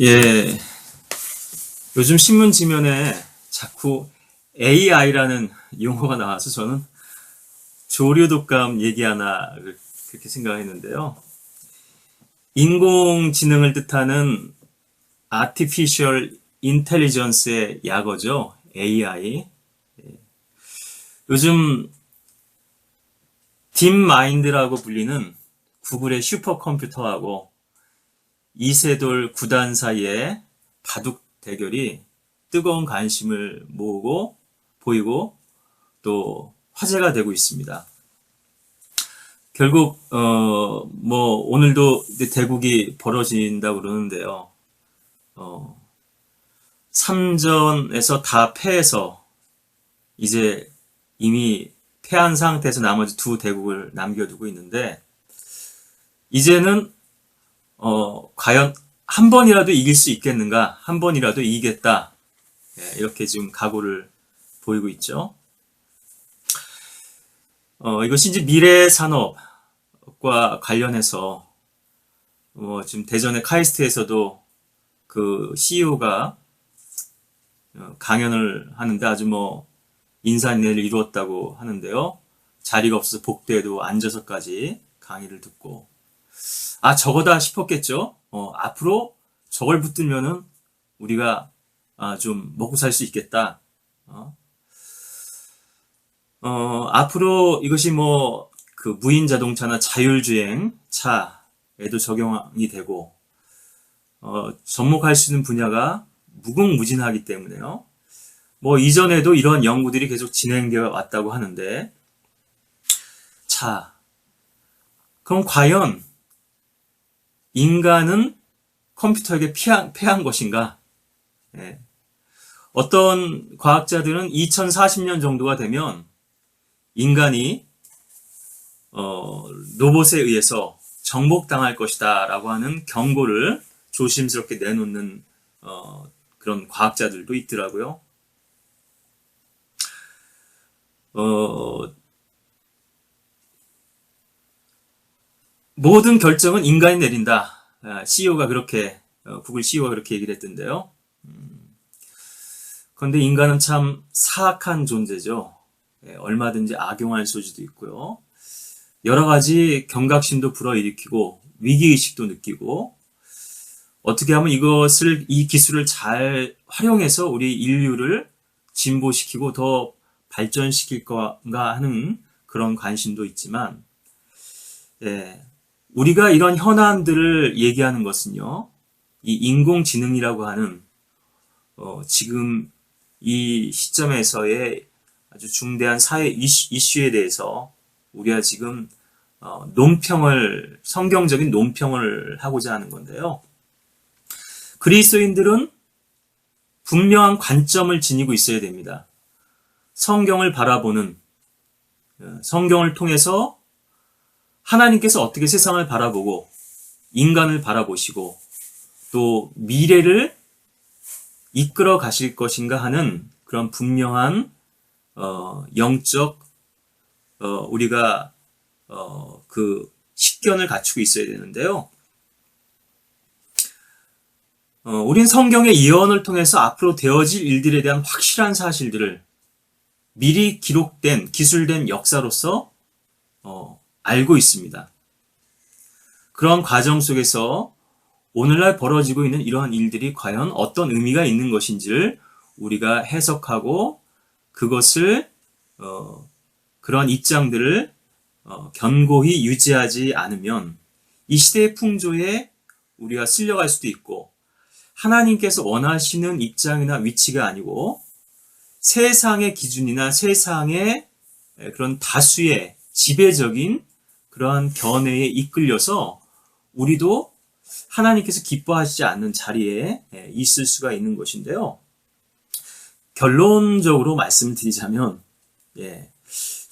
예, 요즘 신문 지면에 자꾸 AI라는 용어가 나와서 저는 조류독감 얘기하나 그렇게 생각했는데요. 인공지능을 뜻하는 Artificial Intelligence의 약어죠. AI. 요즘 딥마인드라고 불리는 구글의 슈퍼컴퓨터하고 이세돌 구단 사이의 바둑 대결이 뜨거운 관심을 모으고 보이고 또 화제가 되고 있습니다. 결국 오늘도 대국이 벌어진다고 그러는데요. 3전에서 다 패해서 이제 이미 패한 상태에서 나머지 두 대국을 남겨두고 있는데 이제는 과연 한 번이라도 이길 수 있겠는가? 한 번이라도 이기겠다. 이렇게 지금 각오를 보이고 있죠. 이것이 이제 미래 산업과 관련해서 지금 대전의 카이스트에서도 그 CEO가 강연을 하는데 아주 인산인해를 이루었다고 하는데요. 자리가 없어서 복도에도 앉아서까지 강의를 듣고 저거다 싶었겠죠. 앞으로 저걸 붙들면은 우리가 좀 먹고 살 수 있겠다. 앞으로 이것이 그 무인 자동차나 자율주행 차에도 적용이 되고 접목할 수 있는 분야가 무궁무진하기 때문에요. 이전에도 이런 연구들이 계속 진행되어 왔다고 하는데 그럼 과연 인간은 컴퓨터에게 패한 것인가? 어떤 과학자들은 2040년 정도가 되면 인간이 로봇에 의해서 정복당할 것이다 라고 하는 경고를 조심스럽게 내놓는 그런 과학자들도 있더라고요. 모든 결정은 인간이 내린다. CEO가 그렇게 구글 CEO가 그렇게 얘기를 했던데요. 그런데 인간은 참 사악한 존재죠. 얼마든지 악용할 소지도 있고요. 여러 가지 경각심도 불어일으키고 위기의식도 느끼고 어떻게 하면 이 기술을 잘 활용해서 우리 인류를 진보시키고 더 발전시킬 건가 하는 그런 관심도 있지만 우리가 이런 현안들을 얘기하는 것은요. 이 인공지능이라고 하는 지금 이 시점에서의 아주 중대한 사회 이슈에 대해서 우리가 지금 성경적인 논평을 하고자 하는 건데요. 그리스도인들은 분명한 관점을 지니고 있어야 됩니다. 성경을 바라보는 성경을 통해서 하나님께서 어떻게 세상을 바라보고 인간을 바라보시고 또 미래를 이끌어 가실 것인가 하는 그런 분명한 영적 우리가 그 식견을 갖추고 있어야 되는데요. 우린 성경의 예언을 통해서 앞으로 되어질 일들에 대한 확실한 사실들을 미리 기술된 역사로서 알고 있습니다. 그런 과정 속에서 오늘날 벌어지고 있는 이러한 일들이 과연 어떤 의미가 있는 것인지를 우리가 해석하고 그것을 그런 입장들을 견고히 유지하지 않으면 이 시대의 풍조에 우리가 쓸려갈 수도 있고 하나님께서 원하시는 입장이나 위치가 아니고 세상의 기준이나 세상의 그런 다수의 지배적인 그러한 견해에 이끌려서 우리도 하나님께서 기뻐하시지 않는 자리에 있을 수가 있는 것인데요. 결론적으로 말씀드리자면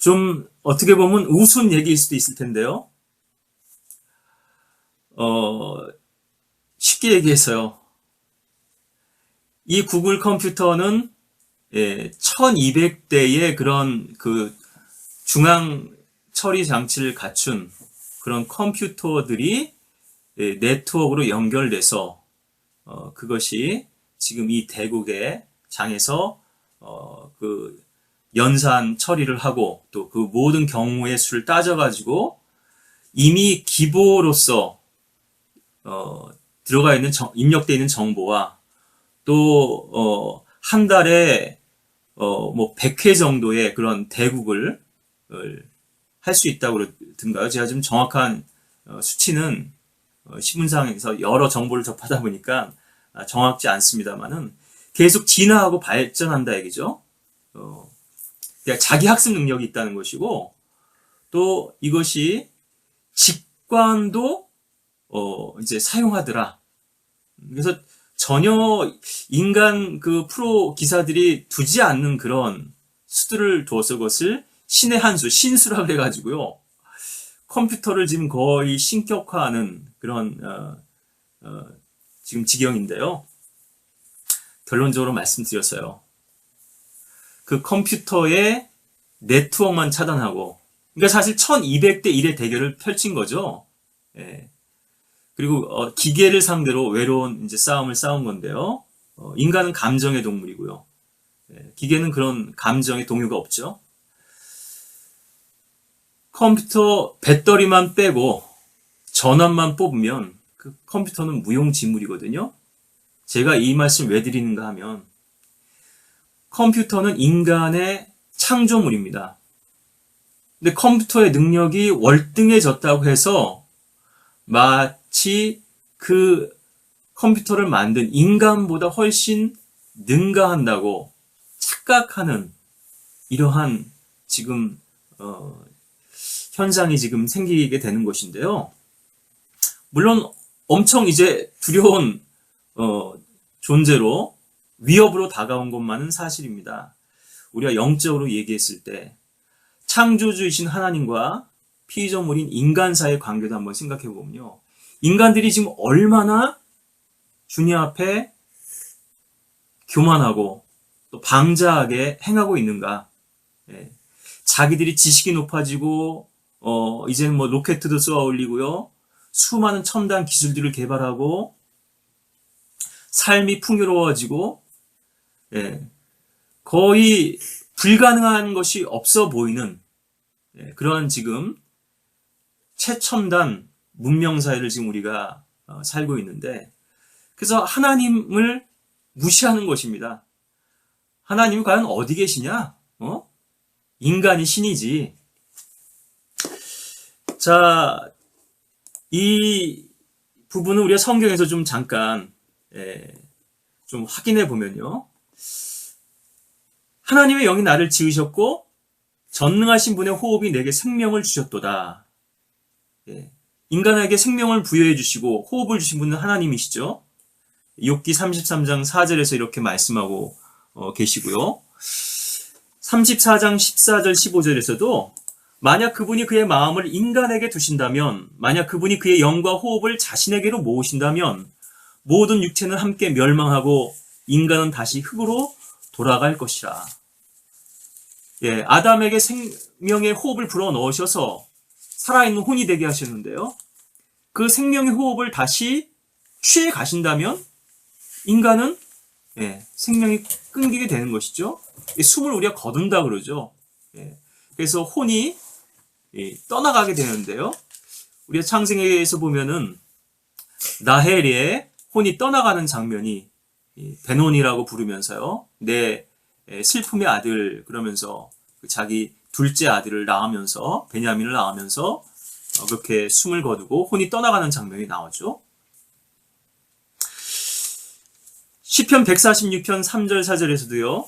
좀 어떻게 보면 우스운 얘기일 수도 있을 텐데요. 쉽게 얘기해서요. 이 구글 컴퓨터는 1200대의 그런 그 중앙 처리 장치를 갖춘 그런 컴퓨터들이 네트워크로 연결돼서 그것이 지금 이 대국의 장에서 그 연산 처리를 하고 또 그 모든 경우의 수를 따져가지고 이미 기보로서 들어가 있는 입력되어 있는 정보와 또 한 달에 뭐 100회 정도의 그런 대국을 할 수 있다고 그러던가요? 제가 좀 정확한 수치는 신문상에서 여러 정보를 접하다 보니까 정확지 않습니다만은 계속 진화하고 발전한다 얘기죠. 그러니까 자기 학습 능력이 있다는 것이고 또 이것이 직관도 이제 사용하더라. 그래서 전혀 인간 그 프로 기사들이 두지 않는 그런 수들을 둬서 그것을 신의 한 수, 신수라고 해가지고요. 컴퓨터를 지금 거의 신격화하는 그런 지금 지경인데요. 결론적으로 말씀드렸어요. 그 컴퓨터의 네트워크만 차단하고, 그러니까 사실 1200대 1의 대결을 펼친 거죠. 예. 그리고 기계를 상대로 외로운 이제 싸움을 싸운 건데요. 인간은 감정의 동물이고요. 예. 기계는 그런 감정의 동요가 없죠. 컴퓨터 배터리만 빼고 전원만 뽑으면 그 컴퓨터는 무용지물이거든요. 제가 이 말씀 왜 드리는가 하면 컴퓨터는 인간의 창조물입니다. 근데 컴퓨터의 능력이 월등해졌다고 해서 마치 그 컴퓨터를 만든 인간보다 훨씬 능가한다고 착각하는 이러한 지금 현상이 지금 생기게 되는 것인데요. 물론 엄청 이제 두려운 존재로 위협으로 다가온 것만은 사실입니다. 우리가 영적으로 얘기했을 때 창조주이신 하나님과 피조물인 인간 사이의 관계도 한번 생각해 보면요. 인간들이 지금 얼마나 주님 앞에 교만하고 또 방자하게 행하고 있는가. 예. 자기들이 지식이 높아지고 이제는 뭐 로켓도 쏘아 올리고요. 수많은 첨단 기술들을 개발하고 삶이 풍요로워지고 예, 거의 불가능한 것이 없어 보이는 그런 지금 최첨단 문명 사회를 지금 우리가 살고 있는데 그래서 하나님을 무시하는 것입니다. 하나님이 과연 어디 계시냐? 인간이 신이지. 자, 이 부분은 우리가 성경에서 좀 잠깐 좀 확인해 보면요. 하나님의 영이 나를 지으셨고 전능하신 분의 호흡이 내게 생명을 주셨도다. 인간에게 생명을 부여해 주시고 호흡을 주신 분은 하나님이시죠. 욥기 33장 4절에서 이렇게 말씀하고 계시고요. 34장 14절 15절에서도 만약 그분이 그의 마음을 인간에게 두신다면, 만약 그분이 그의 영과 호흡을 자신에게로 모으신다면 모든 육체는 함께 멸망하고 인간은 다시 흙으로 돌아갈 것이라. 예, 아담에게 생명의 호흡을 불어넣으셔서 살아있는 혼이 되게 하셨는데요. 그 생명의 호흡을 다시 취해 가신다면 인간은 생명이 끊기게 되는 것이죠. 숨을 우리가 거둔다 그러죠. 그래서 혼이 떠나가게 되는데요. 우리가 창세기에서 보면은 라헬의 혼이 떠나가는 장면이 베논이라고 부르면서요. 내 슬픔의 아들 그러면서 자기 둘째 아들을 낳으면서 베냐민을 낳으면서 그렇게 숨을 거두고 혼이 떠나가는 장면이 나오죠. 시편 146편 3절 4절에서도요.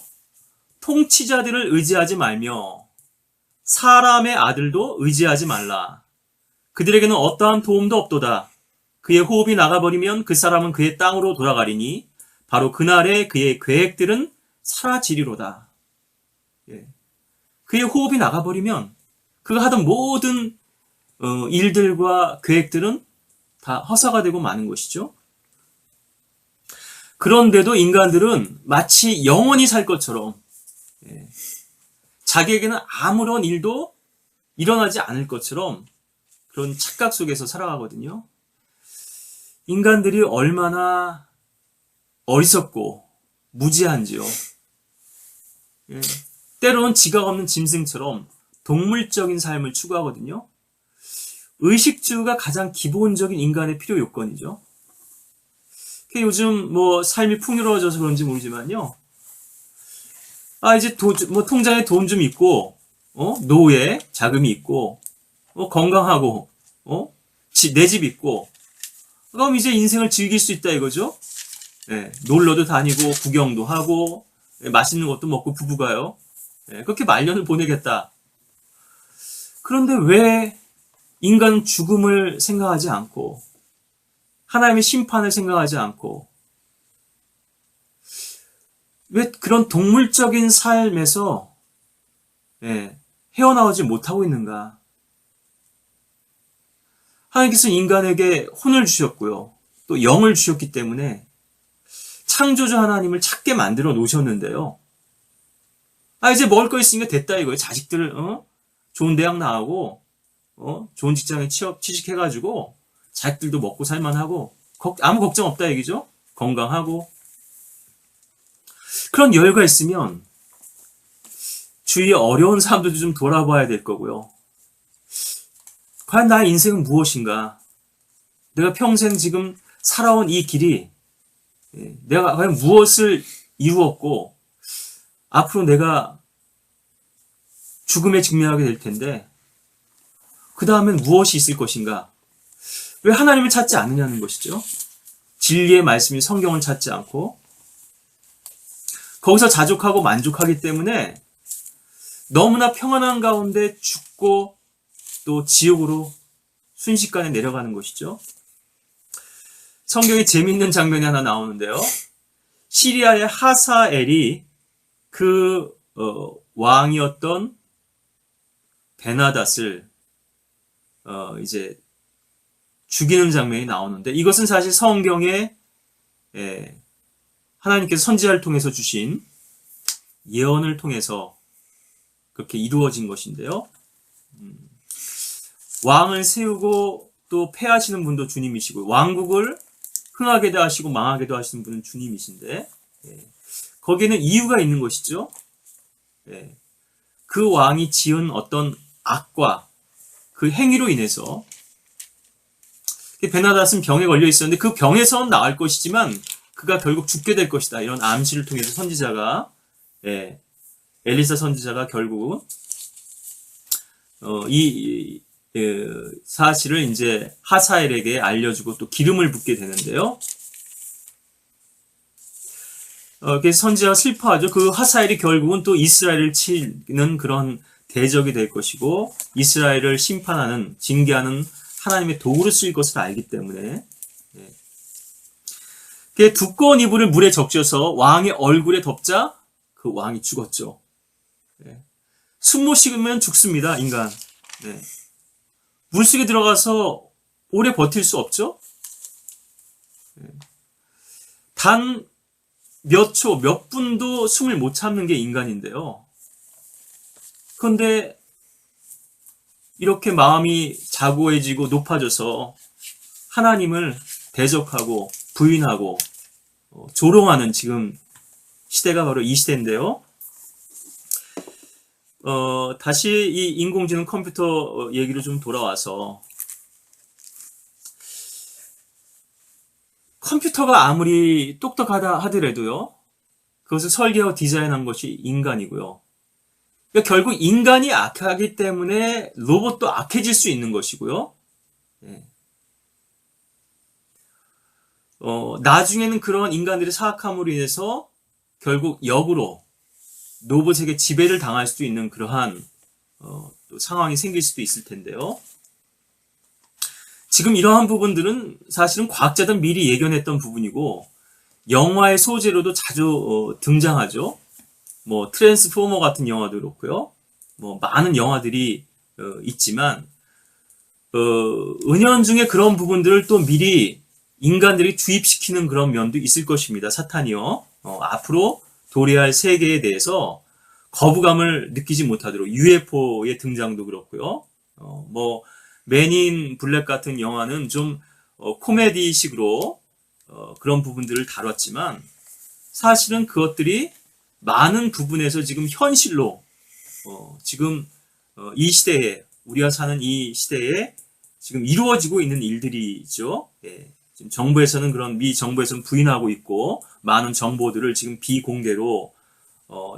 통치자들을 의지하지 말며 사람의 아들도 의지하지 말라. 그들에게는 어떠한 도움도 없도다. 그의 호흡이 나가버리면 그 사람은 그의 땅으로 돌아가리니 바로 그날에 그의 계획들은 사라지리로다. 그의 호흡이 나가버리면 그가 하던 모든 일들과 계획들은 다 허사가 되고 마는 것이죠. 그런데도 인간들은 마치 영원히 살 것처럼 자기에게는 아무런 일도 일어나지 않을 것처럼 그런 착각 속에서 살아가거든요. 인간들이 얼마나 어리석고 무지한지요. 예. 때로는 지각 없는 짐승처럼 동물적인 삶을 추구하거든요. 의식주가 가장 기본적인 인간의 필요 요건이죠. 요즘 뭐 삶이 풍요로워져서 그런지 모르지만요. 이제 통장에 돈 좀 있고, 노후에 자금이 있고, 건강하고, 내 집 있고, 그럼 이제 인생을 즐길 수 있다 이거죠. 예, 놀러도 다니고, 구경도 하고, 맛있는 것도 먹고 부부가요. 예, 그렇게 말년을 보내겠다. 그런데 왜 인간은 죽음을 생각하지 않고, 하나님의 심판을 생각하지 않고, 왜 그런 동물적인 삶에서 헤어나오지 못하고 있는가? 하나님께서 인간에게 혼을 주셨고요. 또 영을 주셨기 때문에 창조주 하나님을 찾게 만들어 놓으셨는데요. 이제 먹을 거 있으니까 됐다 이거예요. 자식들 좋은 대학 나오고 좋은 직장에 취직해가지고 자식들도 먹고 살만하고 아무 걱정 없다 얘기죠. 건강하고 그런 여유가 있으면 주위에 어려운 사람들도 좀 돌아봐야 될 거고요. 과연 나의 인생은 무엇인가? 내가 평생 지금 살아온 이 길이 내가 과연 무엇을 이루었고 앞으로 내가 죽음에 직면하게 될 텐데 그 다음엔 무엇이 있을 것인가? 왜 하나님을 찾지 않느냐는 것이죠. 진리의 말씀인 성경을 찾지 않고 거기서 자족하고 만족하기 때문에 너무나 평안한 가운데 죽고 또 지옥으로 순식간에 내려가는 것이죠. 성경에 재미있는 장면이 하나 나오는데요. 시리아의 하사엘이 그 왕이었던 베나닷을 이제 죽이는 장면이 나오는데 이것은 사실 성경에 하나님께서 선지자를 통해서 주신 예언을 통해서 그렇게 이루어진 것인데요. 왕을 세우고 또 패하시는 분도 주님이시고 왕국을 흥하게도 하시고 망하게도 하시는 분은 주님이신데 거기에는 이유가 있는 것이죠. 그 왕이 지은 어떤 악과 그 행위로 인해서 베나닷은 병에 걸려 있었는데 그 병에서는 나을 것이지만 그가 결국 죽게 될 것이다. 이런 암시를 통해서 선지자가 엘리사 선지자가 결국 이 사실을 이제 하사엘에게 알려주고 또 기름을 붓게 되는데요. 그래서 선지자가 슬퍼하죠. 그 하사엘이 결국은 또 이스라엘을 치는 그런 대적이 될 것이고 이스라엘을 심판하는 징계하는 하나님의 도구로 쓰일 것을 알기 때문에 두꺼운 이불을 물에 적셔서 왕의 얼굴에 덮자 그 왕이 죽었죠. 숨 못 쉬면 죽습니다. 인간. 물속에 들어가서 오래 버틸 수 없죠. 단 몇 초, 몇 분도 숨을 못 참는 게 인간인데요. 그런데 이렇게 마음이 자고해지고 높아져서 하나님을 대적하고 부인하고 조롱하는 지금 시대가 바로 이 시대인데요. 다시 이 인공지능 컴퓨터 얘기로 좀 돌아와서 컴퓨터가 아무리 똑똑하다 하더라도요. 그것을 설계하고 디자인한 것이 인간이고요. 그러니까 결국 인간이 악하기 때문에 로봇도 악해질 수 있는 것이고요. 나중에는 그런 인간들의 사악함으로 인해서 결국 역으로 로봇에게 지배를 당할 수도 있는 그러한 또 상황이 생길 수도 있을 텐데요. 지금 이러한 부분들은 사실은 과학자들은 미리 예견했던 부분이고 영화의 소재로도 자주 등장하죠. 뭐 트랜스포머 같은 영화도 그렇고요. 뭐 많은 영화들이 있지만 은연중에 그런 부분들을 또 미리 인간들이 주입시키는 그런 면도 있을 것입니다. 사탄이요. 앞으로 도래할 세계에 대해서 거부감을 느끼지 못하도록 UFO의 등장도 그렇고요. 뭐 맨인 블랙 같은 영화는 좀 코미디식으로 그런 부분들을 다뤘지만 사실은 그것들이 많은 부분에서 지금 현실로 지금 이 시대에 우리가 사는 이 시대에 지금 이루어지고 있는 일들이죠. 예. 지금 정부에서는 미 정부에서는 부인하고 있고 많은 정보들을 지금 비공개로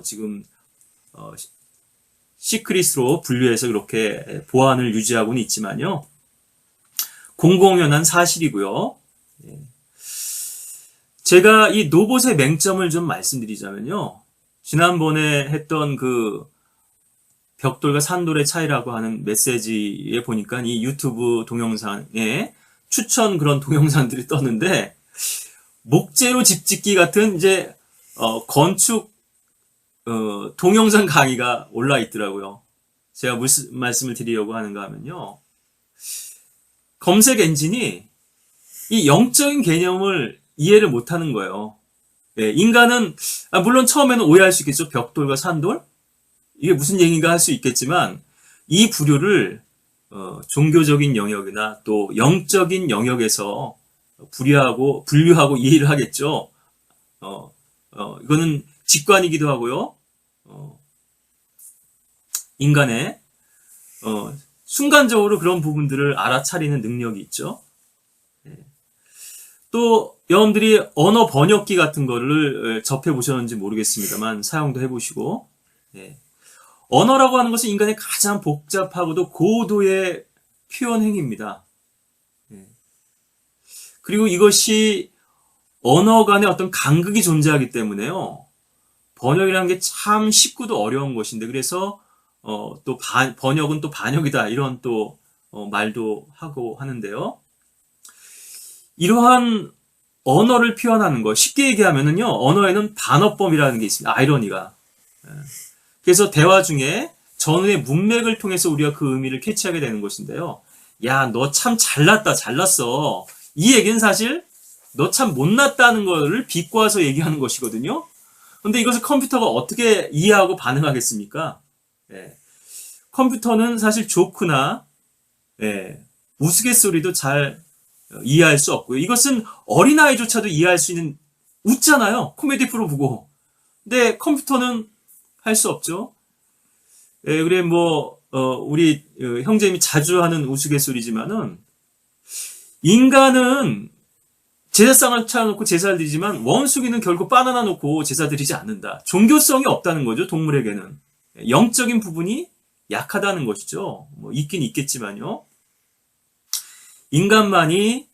지금 시크릿으로 분류해서 그렇게 보안을 유지하고는 있지만요. 공공연한 사실이고요. 예. 제가 이 로봇의 맹점을 좀 말씀드리자면요. 지난번에 했던 그 벽돌과 산돌의 차이라고 하는 메시지에 보니까 이 유튜브 동영상에 추천 그런 동영상들이 떴는데 목재로 집 짓기 같은 이제 건축 동영상 강의가 올라 있더라고요. 제가 무슨 말씀을 드리려고 하는가 하면요. 검색 엔진이 이 영적인 개념을 이해를 못하는 거예요. 예, 인간은 물론 처음에는 오해할 수 있겠죠. 벽돌과 산돌? 이게 무슨 얘기인가 할 수 있겠지만 이 부류를 종교적인 영역이나 또 영적인 영역에서 분류하고 이해를 하겠죠. 이거는 직관이기도 하고요. 인간의 순간적으로 그런 부분들을 알아차리는 능력이 있죠. 또 여러분들이 언어 번역기 같은 거를 접해 보셨는지 모르겠습니다만 사용도 해보시고 언어라고 하는 것은 인간의 가장 복잡하고도 고도의 표현 행위입니다. 그리고 이것이 언어 간의 어떤 간극이 존재하기 때문에요. 번역이라는 게 참 쉽고도 어려운 것인데 그래서 또 번역은 또 반역이다 이런 또 말도 하고 하는데요. 이러한 언어를 표현하는 거 쉽게 얘기하면은요. 언어에는 반어법이라는 게 있습니다. 아이러니가. 그래서 대화 중에 전후의 문맥을 통해서 우리가 그 의미를 캐치하게 되는 것인데요. 야, 너 참 잘났어. 이 얘기는 사실 너 참 못났다는 거를 비꼬아서 얘기하는 것이거든요. 근데 이것을 컴퓨터가 어떻게 이해하고 반응하겠습니까? 컴퓨터는 사실 조크나 우스갯소리도 잘 이해할 수 없고요. 이것은 어린아이조차도 이해할 수 있는 웃잖아요. 코미디 프로 보고. 근데 컴퓨터는 할 수 없죠. 그래 우리 형제님이 자주 하는 우스갯소리지만은 인간은 제사상을 차려놓고 제사를 드리지만 원숭이는 결국 바나나 놓고 제사 드리지 않는다. 종교성이 없다는 거죠. 동물에게는. 영적인 부분이 약하다는 것이죠. 있긴 있겠지만요. 인간만이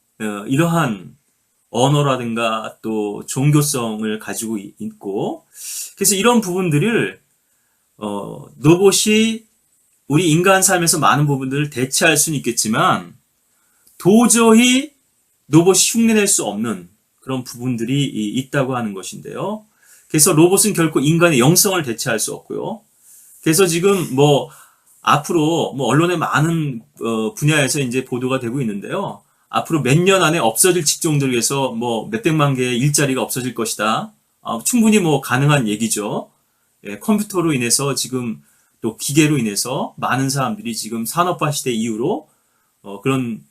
이러한 언어라든가 또 종교성을 가지고 있고 그래서 이런 부분들을 로봇이 우리 인간 삶에서 많은 부분들을 대체할 수는 있겠지만 도저히 로봇이 흉내낼 수 없는 그런 부분들이 있다고 하는 것인데요. 그래서 로봇은 결코 인간의 영성을 대체할 수 없고요. 그래서 지금 앞으로 언론의 많은 분야에서 이제 보도가 되고 있는데요. 앞으로 몇 년 안에 없어질 직종들에서 몇백만 개의 일자리가 없어질 것이다. 충분히 가능한 얘기죠. 컴퓨터로 인해서 지금 또 기계로 인해서 많은 사람들이 지금 산업화 시대 이후로 그런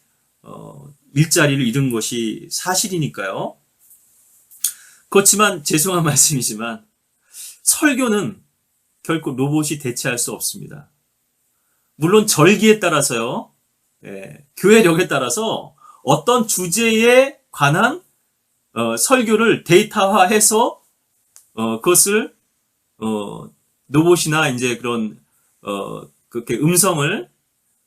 일자리를 잃은 것이 사실이니까요. 그렇지만 죄송한 말씀이지만 설교는 결코 로봇이 대체할 수 없습니다. 물론 절기에 따라서요. 교회력에 따라서 어떤 주제에 관한 설교를 데이터화해서 그것을 로봇이나 이제 그런 그렇게 음성을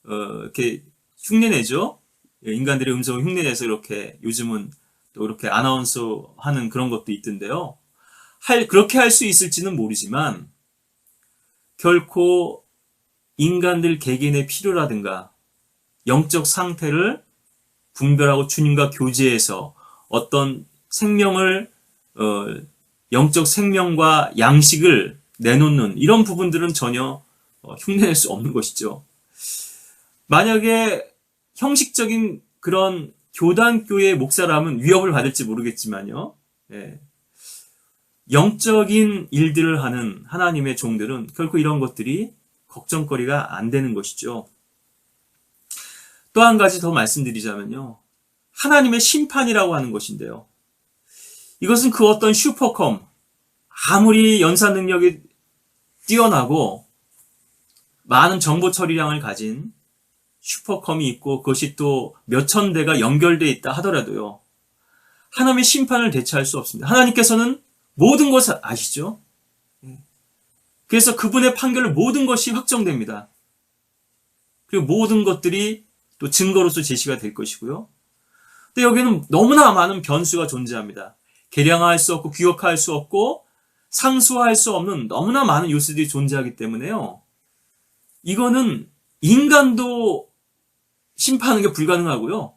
이렇게 흉내내죠. 인간들의 음성을 흉내내서 이렇게 요즘은 또 이렇게 아나운서 하는 그런 것도 있던데요. 그렇게 할 수 있을지는 모르지만 결코 인간들 개개인의 필요라든가 영적 상태를 분별하고 주님과 교제해서 어떤 생명을 영적 생명과 양식을 내놓는 이런 부분들은 전혀 흉내낼 수 없는 것이죠. 만약에 형식적인 그런 교단교회 목사라면 위협을 받을지 모르겠지만요. 영적인 일들을 하는 하나님의 종들은 결코 이런 것들이 걱정거리가 안 되는 것이죠. 또 한 가지 더 말씀드리자면요. 하나님의 심판이라고 하는 것인데요. 이것은 그 어떤 슈퍼컴, 아무리 연산 능력이 뛰어나고 많은 정보 처리량을 가진 슈퍼컴이 있고 그것이 또 몇천 대가 연결되어 있다 하더라도요. 하나님의 심판을 대체할 수 없습니다. 하나님께서는 모든 것을 아시죠? 그래서 그분의 판결로 모든 것이 확정됩니다. 그리고 모든 것들이 또 증거로서 제시가 될 것이고요. 근데 여기는 너무나 많은 변수가 존재합니다. 계량화할 수 없고 규격화할 수 없고 상수화할 수 없는 너무나 많은 요소들이 존재하기 때문에요. 이거는 인간도 심판하는 게 불가능하고요.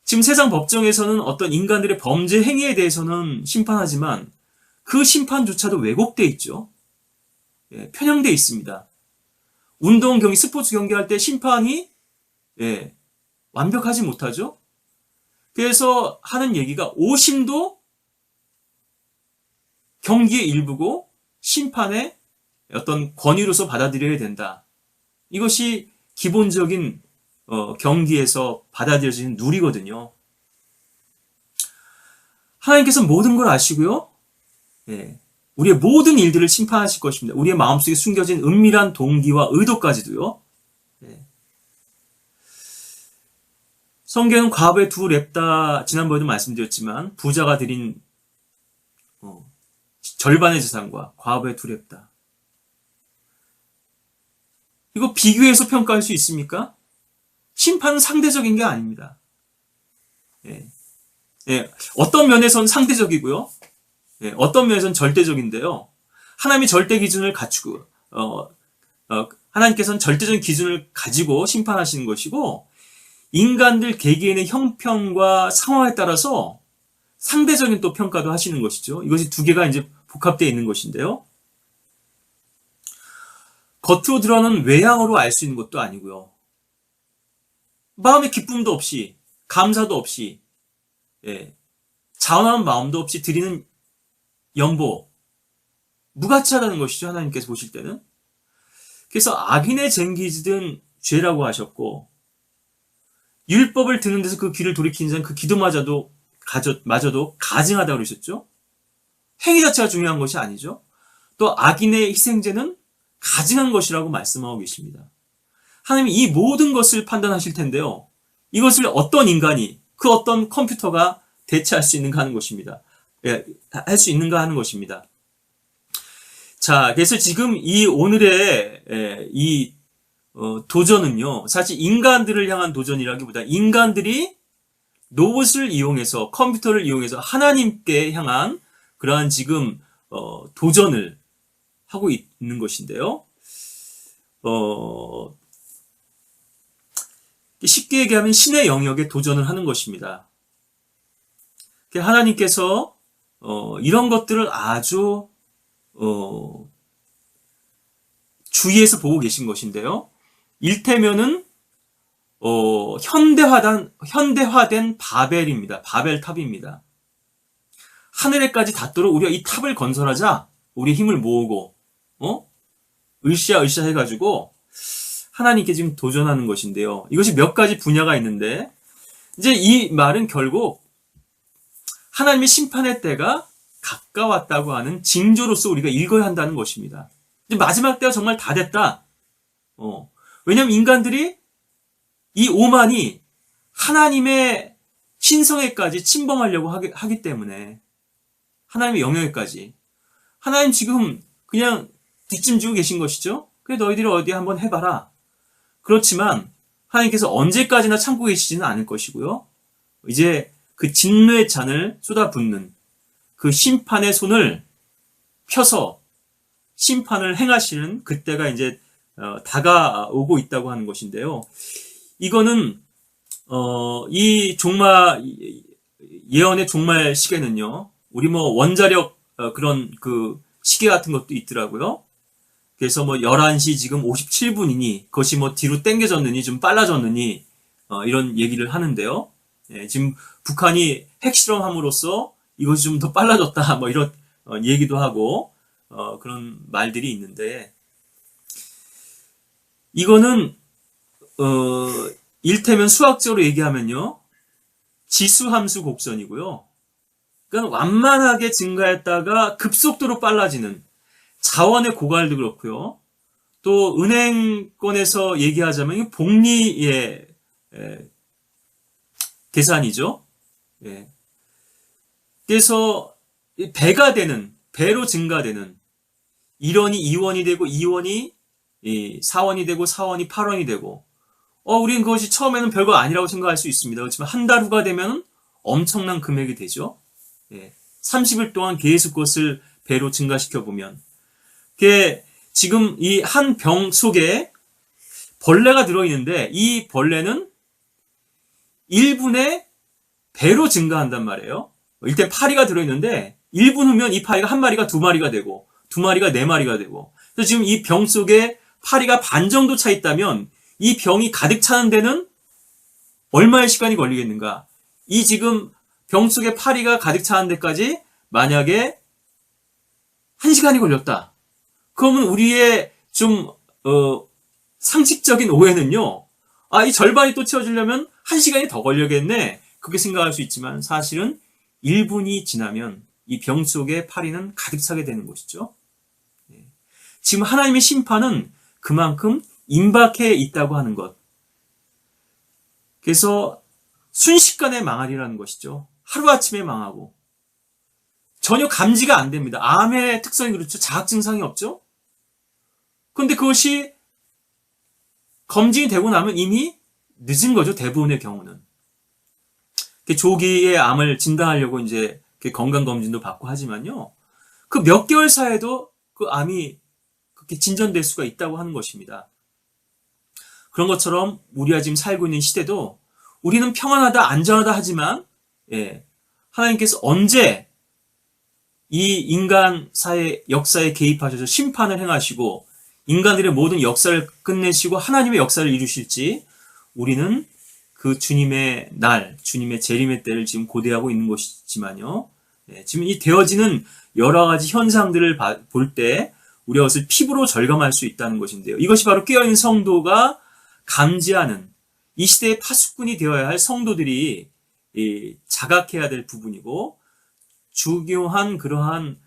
지금 세상 법정에서는 어떤 인간들의 범죄 행위에 대해서는 심판하지만 그 심판조차도 왜곡되어 있죠. 편향되어 있습니다. 운동 경기, 스포츠 경기할 때 심판이 완벽하지 못하죠. 그래서 하는 얘기가 오심도 경기의 일부고 심판의 어떤 권위로서 받아들여야 된다. 이것이 기본적인 경기에서 받아들여지는 룰이거든요. 하나님께서 모든 걸 아시고요. 우리의 모든 일들을 심판하실 것입니다. 우리의 마음속에 숨겨진 은밀한 동기와 의도까지도요. 성경은 과부의 두 렙다, 지난번에도 말씀드렸지만 부자가 드린 절반의 재산과 과부의 두 렙다. 이거 비교해서 평가할 수 있습니까? 심판은 상대적인 게 아닙니다. 어떤 면에서는 상대적이고요. 어떤 면에서는 절대적인데요. 하나님이 절대 기준을 갖추고, 하나님께서는 절대적인 기준을 가지고 심판하시는 것이고, 인간들 개개인의 형편과 상황에 따라서 상대적인 또 평가도 하시는 것이죠. 이것이 두 개가 이제 복합되어 있는 것인데요. 겉으로 드러나는 외양으로 알 수 있는 것도 아니고요. 마음의 기쁨도 없이, 감사도 없이, 자원하는 마음도 없이 드리는 연보, 무가치하다는 것이죠. 하나님께서 보실 때는. 그래서 악인의 쟁기지든 죄라고 하셨고, 율법을 듣는 데서 그 귀를 돌이키는 자는 그 기도마저도 가증하다고 그러셨죠. 행위 자체가 중요한 것이 아니죠. 또 악인의 희생제는 가증한 것이라고 말씀하고 계십니다. 하나님이 이 모든 것을 판단하실 텐데요. 이것을 어떤 인간이, 그 어떤 컴퓨터가 대체할 수 있는가 하는 것입니다. 할 수 있는가 하는 것입니다. 자, 그래서 지금 이 오늘의 이 도전은요, 사실 인간들을 향한 도전이라기보다 인간들이 로봇을 이용해서, 컴퓨터를 이용해서 하나님께 향한 그러한 지금 도전을 하고 있는 것인데요. 쉽게 얘기하면 신의 영역에 도전을 하는 것입니다. 하나님께서 이런 것들을 아주 주의해서 보고 계신 것인데요. 일테면은 현대화된 바벨입니다. 바벨탑입니다. 하늘에까지 닿도록 우리가 이 탑을 건설하자. 우리 힘을 모으고 으쌰으쌰 해가지고 하나님께 지금 도전하는 것인데요. 이것이 몇 가지 분야가 있는데 이제 이 말은 결국 하나님의 심판의 때가 가까웠다고 하는 징조로서 우리가 읽어야 한다는 것입니다. 이제 마지막 때가 정말 다 됐다. 왜냐하면 인간들이 이 오만이 하나님의 신성에까지 침범하려고 하기 때문에 하나님의 영역에까지 하나님 지금 그냥 뒷짐 지고 계신 것이죠. 그래 너희들이 어디 한번 해봐라. 그렇지만 하나님께서 언제까지나 참고 계시지는 않을 것이고요. 이제 그 진노의 잔을 쏟아붓는 그 심판의 손을 펴서 심판을 행하시는 그때가 이제 다가오고 있다고 하는 것인데요. 이거는 이 종말 예언의 종말 시계는요. 우리 원자력 그런 그 시계 같은 것도 있더라고요. 그래서 11시 지금 57분이니 그것이 뒤로 당겨졌느니 좀 빨라졌느니 이런 얘기를 하는데요. 지금 북한이 핵실험함으로써 이것이 좀 더 빨라졌다 이런 얘기도 하고 그런 말들이 있는데 이거는 일테면 수학적으로 얘기하면요. 지수함수 곡선이고요. 그러니까 완만하게 증가했다가 급속도로 빨라지는 자원의 고갈도 그렇고요. 또 은행권에서 얘기하자면 이 복리의 계산이죠. 예. 그래서 배가 되는, 배로 증가되는 1원이 2원이 되고 2원이 4원이 되고 4원이 8원이 되고 우리는 그것이 처음에는 별거 아니라고 생각할 수 있습니다. 그렇지만 한 달 후가 되면 엄청난 금액이 되죠. 예. 30일 동안 계속 그것을 배로 증가시켜 보면 그게 지금 이 한 병 속에 벌레가 들어있는데 이 벌레는 1분에 배로 증가한단 말이에요. 일단 파리가 들어있는데 1분 후면 이 파리가 한 마리가 두 마리가 되고 두 마리가 네 마리가 되고 그래서 지금 이 병 속에 파리가 반 정도 차 있다면 이 병이 가득 차는 데는 얼마의 시간이 걸리겠는가? 이 지금 병 속에 파리가 가득 차는 데까지 만약에 1시간이 걸렸다. 그러면 우리의 좀 상식적인 오해는요. 이 절반이 또 채워지려면 1시간이 더 걸려겠네. 그렇게 생각할 수 있지만 사실은 1분이 지나면 이 병 속에 파리는 가득 차게 되는 것이죠. 지금 하나님의 심판은 그만큼 임박해 있다고 하는 것. 그래서 순식간에 망하리라는 것이죠. 하루아침에 망하고. 전혀 감지가 안 됩니다. 암의 특성이 그렇죠. 자각 증상이 없죠. 그런데 그것이 검진이 되고 나면 이미 늦은 거죠. 대부분의 경우는. 조기에 암을 진단하려고 이제 건강검진도 받고 하지만요. 그 몇 개월 사이에도 그 암이 그렇게 진전될 수가 있다고 하는 것입니다. 그런 것처럼 우리가 지금 살고 있는 시대도 우리는 평안하다, 안전하다 하지만, 하나님께서 언제 이 인간 사회 역사에 개입하셔서 심판을 행하시고 인간들의 모든 역사를 끝내시고 하나님의 역사를 이루실지 우리는 그 주님의 날, 주님의 재림의 때를 지금 고대하고 있는 것이지만요. 지금 이 되어지는 여러 가지 현상들을 볼 때 우리가 그것을 피부로 절감할 수 있다는 것인데요. 이것이 바로 깨어있는 성도가 감지하는 이 시대의 파수꾼이 되어야 할 성도들이 자각해야 될 부분이고 중요한 그러한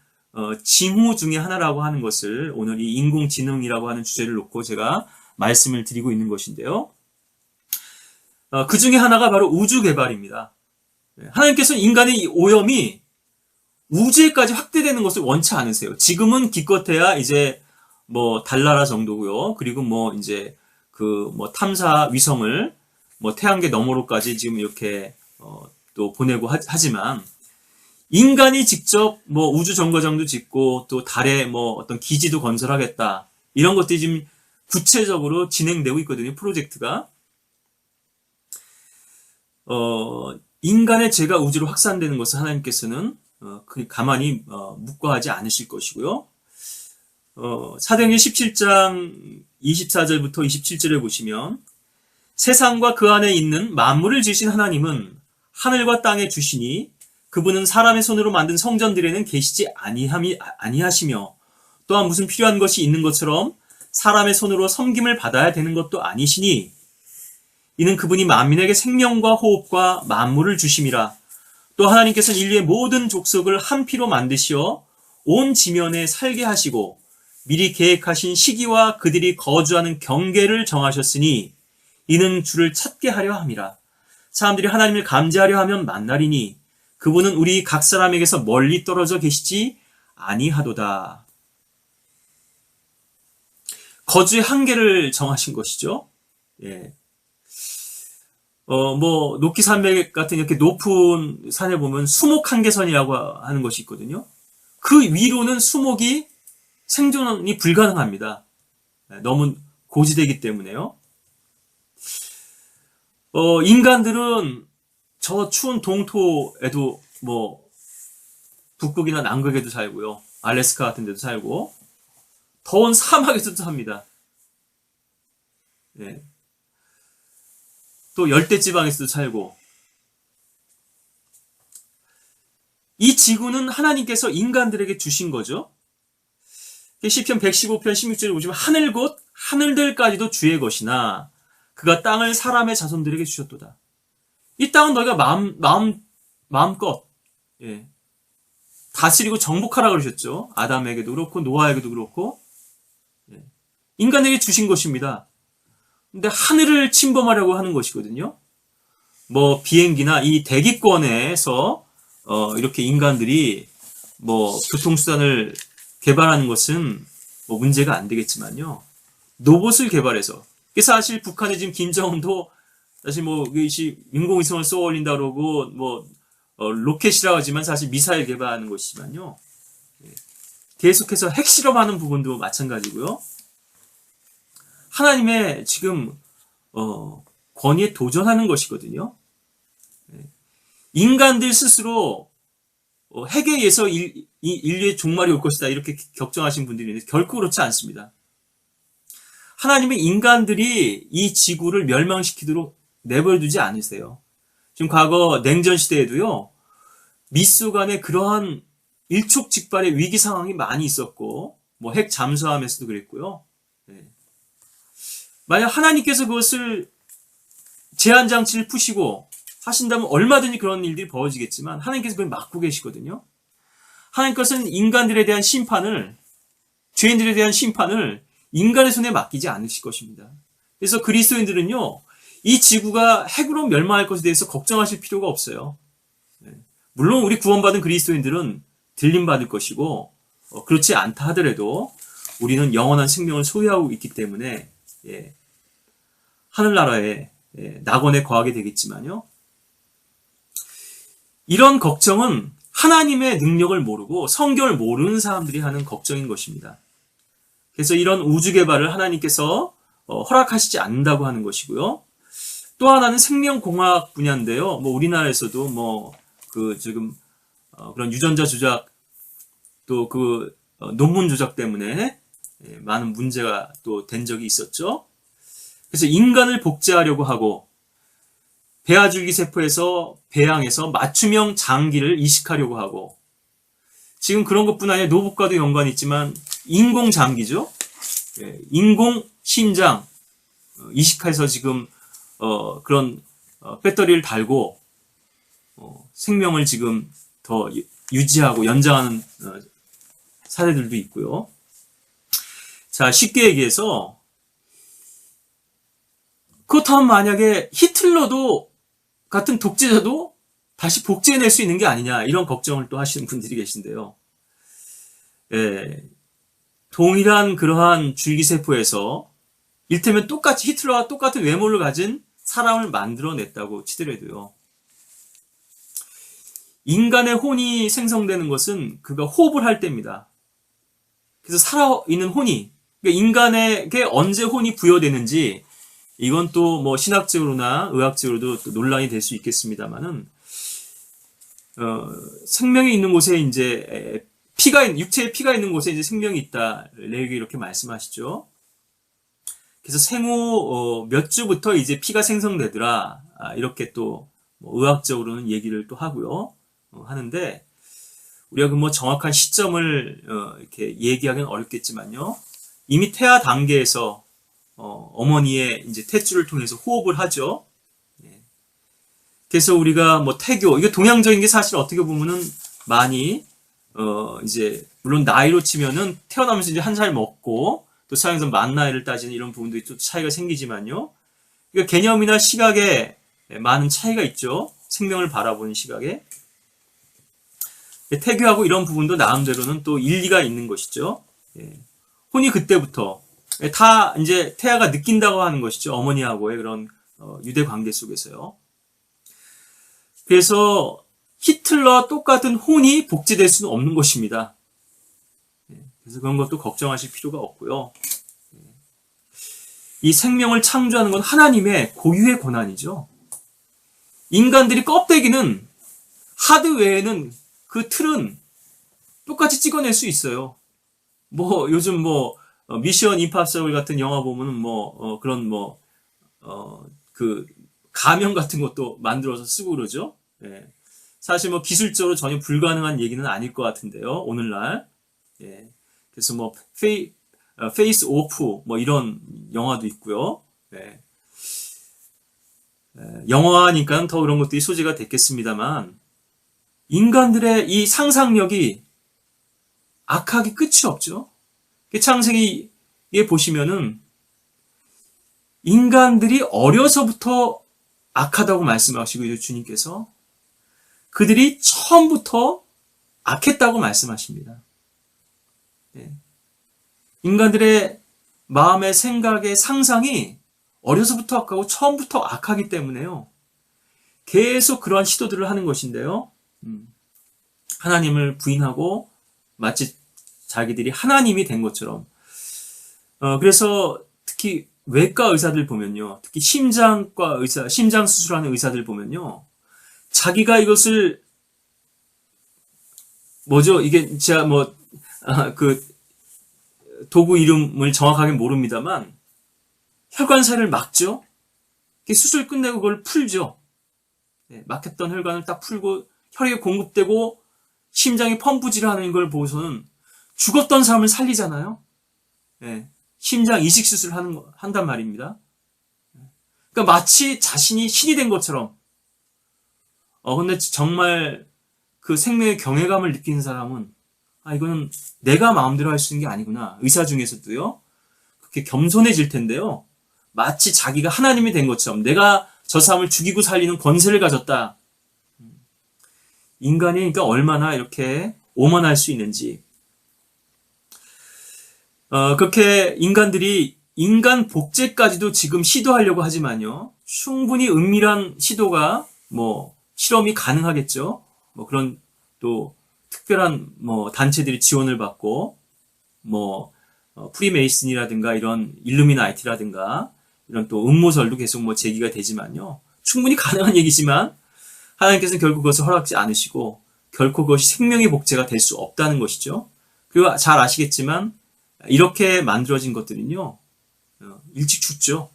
징후 중의 하나라고 하는 것을 오늘 이 인공지능이라고 하는 주제를 놓고 제가 말씀을 드리고 있는 것인데요. 그 중에 하나가 바로 우주 개발입니다. 하나님께서는 인간의 이 오염이 우주에까지 확대되는 것을 원치 않으세요. 지금은 기껏해야 이제 뭐 달나라 정도고요. 그리고 뭐 이제 그 뭐 탐사 위성을 뭐 태양계 너머로까지 지금 이렇게 또 보내고 하지만 인간이 직접 뭐 우주 정거장도 짓고 또 달에 뭐 어떤 기지도 건설하겠다. 이런 것들이 지금 구체적으로 진행되고 있거든요. 프로젝트가. 인간의 죄가 우주로 확산되는 것을 하나님께서는 가만히 묵과하지 않으실 것이고요. 사도행전 17장 24절부터 27절에 보시면 세상과 그 안에 있는 만물을 지으신 하나님은 하늘과 땅에 주시니 그분은 사람의 손으로 만든 성전들에는 계시지 아니하시며 또한 무슨 필요한 것이 있는 것처럼 사람의 손으로 섬김을 받아야 되는 것도 아니시니 이는 그분이 만민에게 생명과 호흡과 만물을 주심이라. 또 하나님께서는 인류의 모든 족속을 한 피로 만드시어 온 지면에 살게 하시고 미리 계획하신 시기와 그들이 거주하는 경계를 정하셨으니 이는 주를 찾게 하려 함이라. 사람들이 하나님을 감지하려 하면 만나리니 그분은 우리 각 사람에게서 멀리 떨어져 계시지 아니하도다. 거주의 한계를 정하신 것이죠. 뭐 노키 산맥 같은 이렇게 높은 산에 보면 수목 한계선이라고 하는 것이 있거든요. 그 위로는 수목이 생존이 불가능합니다. 너무 고지되기 때문에요. 인간들은 저 추운 동토에도 뭐 북극이나 남극에도 살고요. 알래스카 같은 데도 살고 더운 사막에서도 삽니다. 또 열대지방에서도 살고 이 지구는 하나님께서 인간들에게 주신 거죠. 시편 115편 16절에 보시면 하늘 곧 하늘들까지도 주의 것이나 그가 땅을 사람의 자손들에게 주셨도다. 이 땅은 너희가 마음껏 다스리고 정복하라 그러셨죠. 아담에게도 그렇고 노아에게도 그렇고 인간에게 주신 것입니다. 근데 하늘을 침범하려고 하는 것이거든요. 뭐 비행기나 이 대기권에서 이렇게 인간들이 뭐 교통수단을 개발하는 것은 뭐 문제가 안 되겠지만요. 로봇을 개발해서 사실 북한의 지금 김정은도 사실 뭐 인공위성을 쏘아 올린다 그러고 뭐 로켓이라고 하지만 사실 미사일 개발하는 것이지만요. 계속해서 핵실험하는 부분도 마찬가지고요. 하나님의 지금 권위에 도전하는 것이거든요. 인간들 스스로 핵에 의해서 인류의 종말이 올 것이다 이렇게 격정하신 분들이 있는데 결코 그렇지 않습니다. 하나님은 인간들이 이 지구를 멸망시키도록 내버려두지 않으세요. 지금 과거 냉전 시대에도요. 미소 간에 그러한 일촉즉발의 위기 상황이 많이 있었고 뭐 핵 잠수함에서도 그랬고요. 만약 하나님께서 그것을 제한 장치를 푸시고 하신다면 얼마든지 그런 일들이 벌어지겠지만 하나님께서 그걸 막고 계시거든요. 하나님께서는 인간들에 대한 심판을 죄인들에 대한 심판을 인간의 손에 맡기지 않으실 것입니다. 그래서 그리스도인들은요. 이 지구가 핵으로 멸망할 것에 대해서 걱정하실 필요가 없어요. 물론 우리 구원받은 그리스도인들은 들림받을 것이고 그렇지 않다 하더라도 우리는 영원한 생명을 소유하고 있기 때문에 하늘나라에 낙원에 거하게 되겠지만요. 이런 걱정은 하나님의 능력을 모르고 성경을 모르는 사람들이 하는 걱정인 것입니다. 그래서 이런 우주 개발을 하나님께서 허락하시지 않는다고 하는 것이고요. 또 하나는 생명공학 분야인데요. 뭐 우리나라에서도 뭐 지금 그런 유전자 조작 또 논문 조작 때문에 많은 문제가 또 된 적이 있었죠. 그래서 인간을 복제하려고 하고 배아줄기 세포에서 배양해서 맞춤형 장기를 이식하려고 하고 지금 그런 것뿐 아니라 로봇과도 연관이 있지만 인공 장기죠. 인공 심장 이식해서 지금 그런 배터리를 달고 생명을 지금 더 유지하고 연장하는 사례들도 있고요. 자, 쉽게 얘기해서 그렇다면 만약에 히틀러도 같은 독재자도 다시 복제해낼 수 있는 게 아니냐 이런 걱정을 또 하시는 분들이 계신데요. 동일한 그러한 줄기세포에서 이를테면 똑같이 히틀러와 똑같은 외모를 가진 사람을 만들어냈다고 치더라도요. 인간의 혼이 생성되는 것은 그가 호흡을 할 때입니다. 그래서 살아있는 혼이 그러니까 인간에게 언제 혼이 부여되는지 이건 또 뭐 신학적으로나 의학적으로도 또 논란이 될 수 있겠습니다만은 생명이 있는 곳에 이제 육체에 피가 있는 곳에 이제 생명이 있다. 레위기 이렇게 말씀하시죠. 그래서 생후 몇 주부터 이제 피가 생성되더라. 이렇게 또 뭐 의학적으로는 얘기를 또 하고요. 하는데 우리가 그 뭐 정확한 시점을 이렇게 얘기하기는 어렵겠지만요. 이미 태아 단계에서 어머니의 이제 탯줄을 통해서 호흡을 하죠. 그래서 우리가 뭐 태교, 이게 동양적인 게 사실 어떻게 보면은 많이, 이제, 물론 나이로 치면은 태어나면서 이제 한 살 먹고 또 사회에서 만 나이를 따지는 이런 부분도 또 차이가 생기지만요. 그러니까 개념이나 시각에 많은 차이가 있죠. 생명을 바라보는 시각에. 태교하고 이런 부분도 나름대로는 또 일리가 있는 것이죠. 혼이 그때부터 다 이제 태아가 느낀다고 하는 것이죠. 어머니하고의 그런 유대 관계 속에서요. 그래서 히틀러와 똑같은 혼이 복제될 수는 없는 것입니다. 그래서 그런 것도 걱정하실 필요가 없고요. 이 생명을 창조하는 건 하나님의 고유의 권한이죠. 인간들이 껍데기는 하드웨어에는 그 틀은 똑같이 찍어낼 수 있어요. 뭐 요즘 뭐 미션 임파서블 같은 영화 보면은 뭐 그런 뭐 그 가면 같은 것도 만들어서 쓰고 그러죠. 사실 뭐 기술적으로 전혀 불가능한 얘기는 아닐 것 같은데요. 오늘날. 그래서 뭐 페이스 오프 뭐 이런 영화도 있고요. 영화니까 더 그런 것들이 소재가 됐겠습니다만 인간들의 이 상상력이 악하기 끝이 없죠. 창세기에 보시면은 인간들이 어려서부터 악하다고 말씀하시고 주님께서 그들이 처음부터 악했다고 말씀하십니다. 네. 인간들의 마음의 생각의 상상이 어려서부터 악하고 처음부터 악하기 때문에요. 계속 그러한 시도들을 하는 것인데요. 하나님을 부인하고 마치 자기들이 하나님이 된 것처럼. 그래서 특히 외과 의사들 보면요. 특히 심장과 의사, 심장 수술하는 의사들 보면요. 자기가 이것을 뭐죠? 이게 제가 그 도구 이름을 정확하게 모릅니다만 혈관사를 막죠. 수술 끝내고 그걸 풀죠. 네, 막혔던 혈관을 딱 풀고 혈액이 공급되고 심장이 펌프질을 하는 걸 보고서는 죽었던 사람을 살리잖아요. 네, 심장 이식 수술을 한단 말입니다. 그러니까 마치 자신이 신이 된 것처럼. 근데 정말 그 생명의 경외감을 느끼는 사람은 이거는 내가 마음대로 할 수 있는 게 아니구나. 의사 중에서도요. 그렇게 겸손해질 텐데요. 마치 자기가 하나님이 된 것처럼 내가 저 사람을 죽이고 살리는 권세를 가졌다. 인간이 그러니까 얼마나 이렇게 오만할 수 있는지. 그렇게 인간들이 인간 복제까지도 지금 시도하려고 하지만요. 충분히 은밀한 시도가 실험이 가능하겠죠. 그런 또 특별한 단체들이 지원을 받고 프리메이슨이라든가 이런 일루미나이티라든가 이런 또 음모설도 계속 제기가 되지만요. 충분히 가능한 얘기지만 하나님께서는 결국 그것을 허락지 않으시고 결코 그것이 생명의 복제가 될 수 없다는 것이죠. 그리고 잘 아시겠지만 이렇게 만들어진 것들은요. 일찍 죽죠.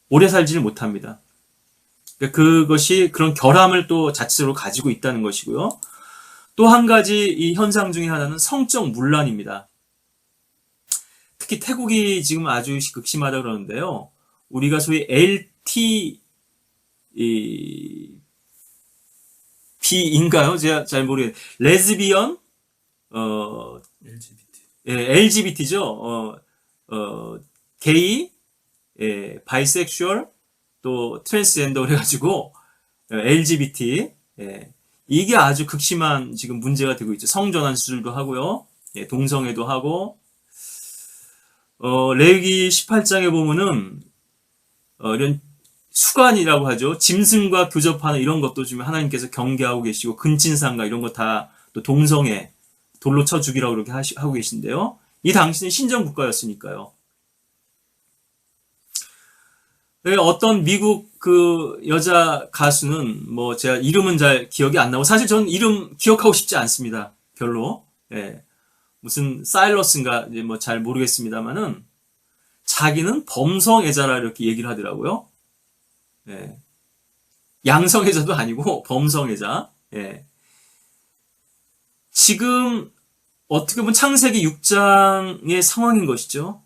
오래 살지를 못합니다. 그것이 그런 결함을 또 자체로 가지고 있다는 것이고요. 또 한 가지 이 현상 중에 하나는 성적 문란입니다. 특히 태국이 지금 아주 극심하다 그러는데요. 우리가 소위 B인가요? 제가 잘 모르겠어요. 레즈비언, LGBT. 예, LGBT죠. 게이, 바이섹슈얼, 또 트랜스젠더 그래가지고 LGBT, 이게 아주 극심한 지금 문제가 되고 있죠. 성전환 수술도 하고요. 동성애도 하고, 레위기 18장에 보면은 이런 수관이라고 하죠. 짐승과 교접하는 이런 것도 지금 하나님께서 경계하고 계시고 근친상가 이런 거 다 또 동성애 돌로 쳐 죽이라고 그렇게 하고 계신데요. 이 당시는 신정 국가였으니까요. 어떤 미국 그 여자 가수는 제가 이름은 잘 기억이 안 나고 사실 저는 이름 기억하고 싶지 않습니다. 별로. 무슨 사일러스인가 잘 모르겠습니다만은 자기는 범성애자라 이렇게 얘기를 하더라고요. 양성애자도 아니고 범성애자. 지금 어떻게 보면 창세기 6장의 상황인 것이죠.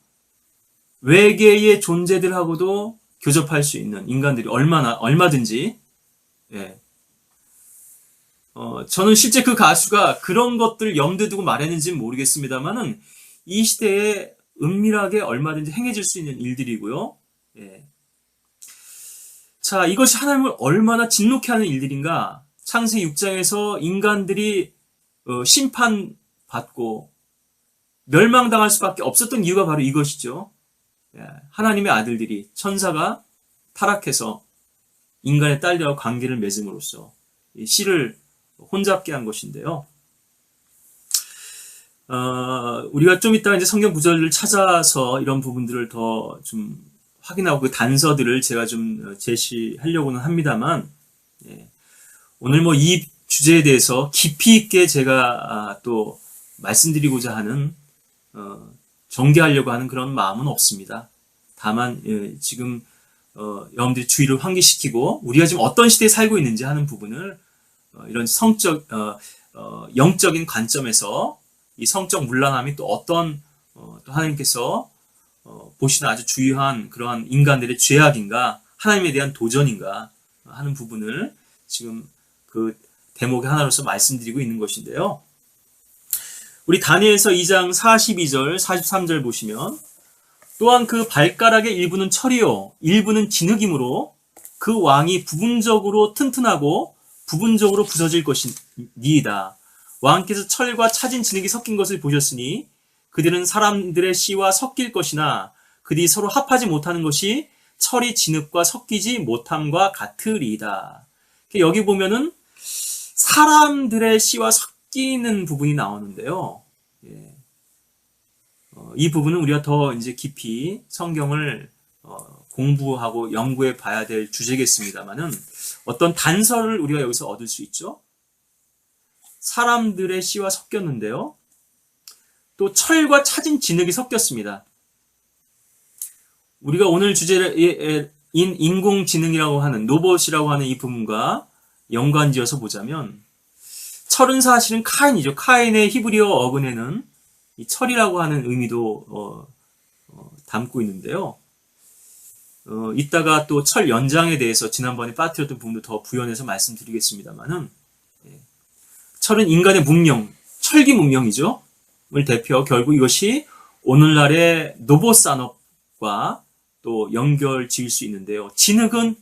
외계의 존재들하고도 교접할 수 있는 인간들이 얼마든지. 저는 실제 그 가수가 그런 것들 염두에 두고 말했는지는 모르겠습니다만은 이 시대에 은밀하게 얼마든지 행해질 수 있는 일들이고요. 자, 이것이 하나님을 얼마나 진노케 하는 일들인가. 창세기 6장에서 인간들이 심판받고 멸망당할 수밖에 없었던 이유가 바로 이것이죠. 하나님의 아들들이 천사가 타락해서 인간의 딸들과 관계를 맺음으로써 이 씨를 혼잡게 한 것인데요. 우리가 좀 이따가 이제 성경 구절을 찾아서 이런 부분들을 더 좀 확인하고 그 단서들을 제가 좀 제시하려고는 합니다만, 오늘 이 주제에 대해서 깊이 있게 제가 또 말씀드리고자 하는 전개하려고 하는 그런 마음은 없습니다. 다만 지금 여러분들이 주의를 환기시키고 우리가 지금 어떤 시대에 살고 있는지 하는 부분을 이런 영적인 관점에서 이 성적 문란함이 또 어떤 또 하나님께서 보시는 아주 주요한 그러한 인간들의 죄악인가 하나님에 대한 도전인가 하는 부분을 지금 그 대목의 하나로서 말씀드리고 있는 것인데요. 우리 다니엘서 2장 42절, 43절 보시면 또한 그 발가락의 일부는 철이요 일부는 진흙이므로 그 왕이 부분적으로 튼튼하고 부분적으로 부서질 것이니이다. 왕께서 철과 차진 진흙이 섞인 것을 보셨으니 그들은 사람들의 씨와 섞일 것이나 그들이 서로 합하지 못하는 것이 철이 진흙과 섞이지 못함과 같으리이다. 여기 보면은 사람들의 씨와 섞이는 부분이 나오는데요. 예. 이 부분은 우리가 더 이제 깊이 성경을 공부하고 연구해 봐야 될 주제겠습니다만은 어떤 단서를 우리가 여기서 얻을 수 있죠. 사람들의 씨와 섞였는데요. 또 철과 차진 진흙이 섞였습니다. 우리가 오늘 주제인 인공지능이라고 하는 로봇이라고 하는 이 부분과 연관지어서 보자면 철은 사실은 카인이죠. 카인의 히브리어 어근에는 이 철이라고 하는 의미도 담고 있는데요. 이따가 또 철 연장에 대해서 지난번에 빠뜨렸던 부분도 더 부연해서 말씀드리겠습니다만은 철은 인간의 문명, 철기 문명이죠. 을 대표 결국 이것이 오늘날의 로봇 산업과 또 연결 지을 수 있는데요. 진흙은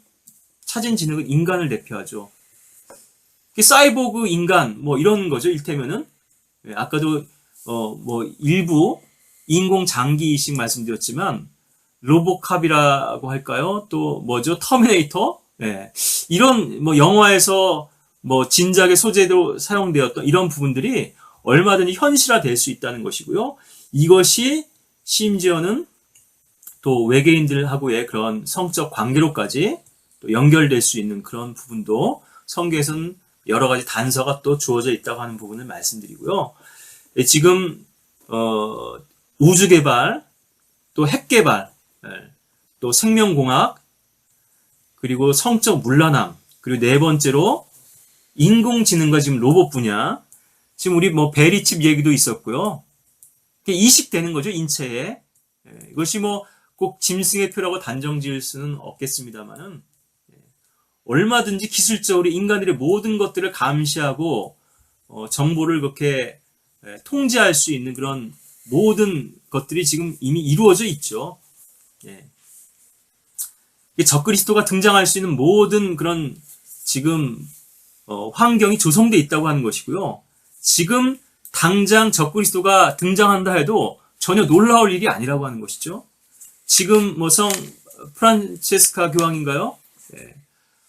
차진 진흙은 인간을 대표하죠. 사이보그 인간 뭐 이런 거죠. 일테면은 아까도 뭐 일부 인공 장기 이식 말씀드렸지만 로보캅이라고 할까요? 또 뭐죠? 터미네이터? 네. 이런 뭐 영화에서 뭐 진작의 소재로 사용되었던 이런 부분들이 얼마든지 현실화될 수 있다는 것이고요. 이것이 심지어는 또 외계인들하고의 그런 성적 관계로까지 또 연결될 수 있는 그런 부분도 성경에서는 여러 가지 단서가 또 주어져 있다고 하는 부분을 말씀드리고요. 지금 우주 개발, 또 핵 개발, 또 생명공학, 그리고 성적 문란함, 그리고 네 번째로 인공지능과 지금 로봇 분야, 지금 우리 뭐 베리칩 얘기도 있었고요. 이식되는 거죠, 인체에. 이것이 뭐 꼭 짐승의 표라고 단정 지을 수는 없겠습니다만은 얼마든지 기술적으로 인간들의 모든 것들을 감시하고 정보를 그렇게 통제할 수 있는 그런 모든 것들이 지금 이미 이루어져 있죠. 적그리스도가 등장할 수 있는 모든 그런 지금 환경이 조성되어 있다고 하는 것이고요. 지금 당장 적그리스도가 등장한다 해도 전혀 놀라울 일이 아니라고 하는 것이죠. 지금 뭐 성 프란체스카 교황인가요?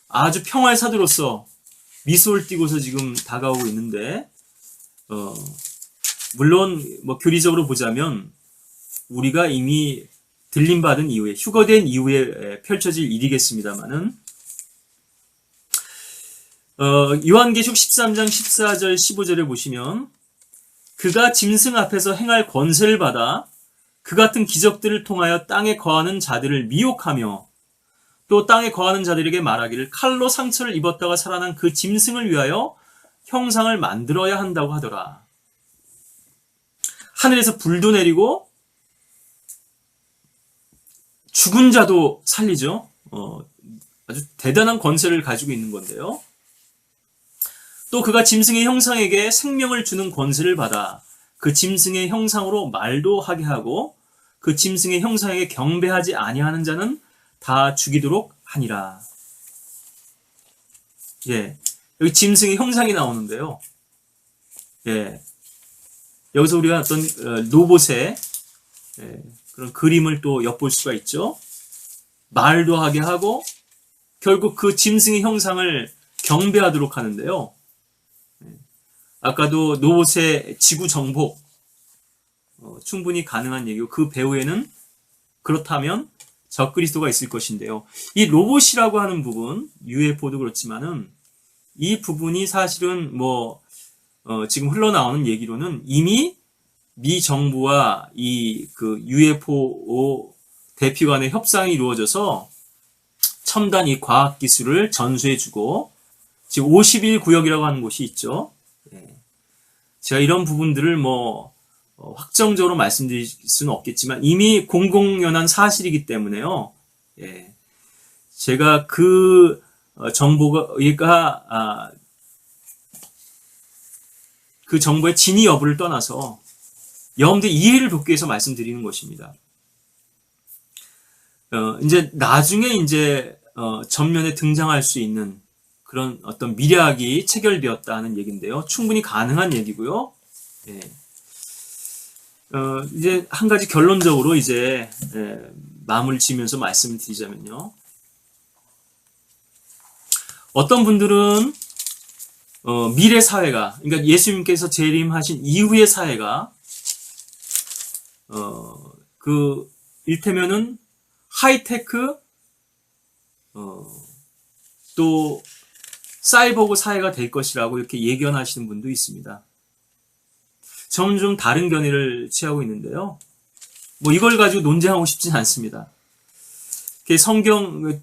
아주 평화의 사도로서 미소를 띠고서 지금 다가오고 있는데 물론 뭐 교리적으로 보자면 우리가 이미 들림받은 이후에 휴거된 이후에 펼쳐질 일이겠습니다만은 요한계시록 13장 14절 15절에 보시면 그가 짐승 앞에서 행할 권세를 받아 그 같은 기적들을 통하여 땅에 거하는 자들을 미혹하며 또 땅에 거하는 자들에게 말하기를 칼로 상처를 입었다가 살아난 그 짐승을 위하여 형상을 만들어야 한다고 하더라. 하늘에서 불도 내리고 죽은 자도 살리죠. 아주 대단한 권세를 가지고 있는 건데요. 또 그가 짐승의 형상에게 생명을 주는 권세를 받아 그 짐승의 형상으로 말도 하게 하고 그 짐승의 형상에게 경배하지 아니하는 자는 다 죽이도록 하니라. 여기 짐승의 형상이 나오는데요. 여기서 우리가 어떤 로봇의 그런 그림을 또 엿볼 수가 있죠. 말도 하게 하고 결국 그 짐승의 형상을 경배하도록 하는데요. 아까도 로봇의 지구 정복 충분히 가능한 얘기고 그 배후에는 그렇다면 적그리스도가 있을 것인데요. 이 로봇이라고 하는 부분, UFO도 그렇지만은 이 부분이 사실은 뭐 지금 흘러나오는 얘기로는 이미 미 정부와 이 그 UFO 대피 간의 협상이 이루어져서 첨단 이 과학 기술을 전수해주고 지금 51 구역이라고 하는 곳이 있죠. 제가 이런 부분들을 뭐 확정적으로 말씀드릴 수는 없겠지만 이미 공공연한 사실이기 때문에요. 제가 그 정보가 그 정보의 진위 여부를 떠나서 여러분들 이해를 돕기 위해서 말씀드리는 것입니다. 이제 나중에 이제 전면에 등장할 수 있는 그런 어떤 미략이 체결되었다 하는 얘기인데요. 충분히 가능한 얘기고요. 예. 이제 한 가지 결론적으로 이제 마무리 지면서 말씀을 드리자면요. 어떤 분들은 미래 사회가, 그러니까 예수님께서 재림하신 이후의 사회가 일테면은 하이테크 또 사이버그 사회가 될 것이라고 이렇게 예견하시는 분도 있습니다. 저는 좀 다른 견해를 취하고 있는데요. 뭐 이걸 가지고 논쟁하고 싶지는 않습니다. 성경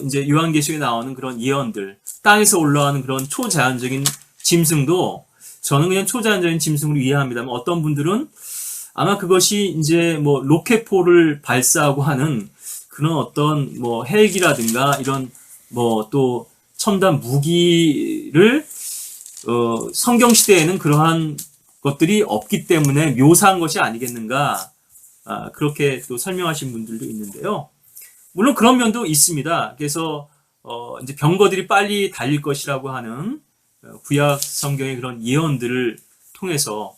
이제 요한계시록에 나오는 그런 예언들, 땅에서 올라가는 그런 초자연적인 짐승도 저는 그냥 초자연적인 짐승으로 이해합니다만 어떤 분들은 아마 그것이 이제 뭐 로켓포를 발사하고 하는 그런 어떤 뭐 헬기라든가 이런 뭐 또 첨단 무기를 성경 시대에는 그러한 것들이 없기 때문에 묘사한 것이 아니겠는가, 그렇게 또 설명하신 분들도 있는데요. 물론 그런 면도 있습니다. 그래서 이제 병거들이 빨리 달릴 것이라고 하는 구약 성경의 그런 예언들을 통해서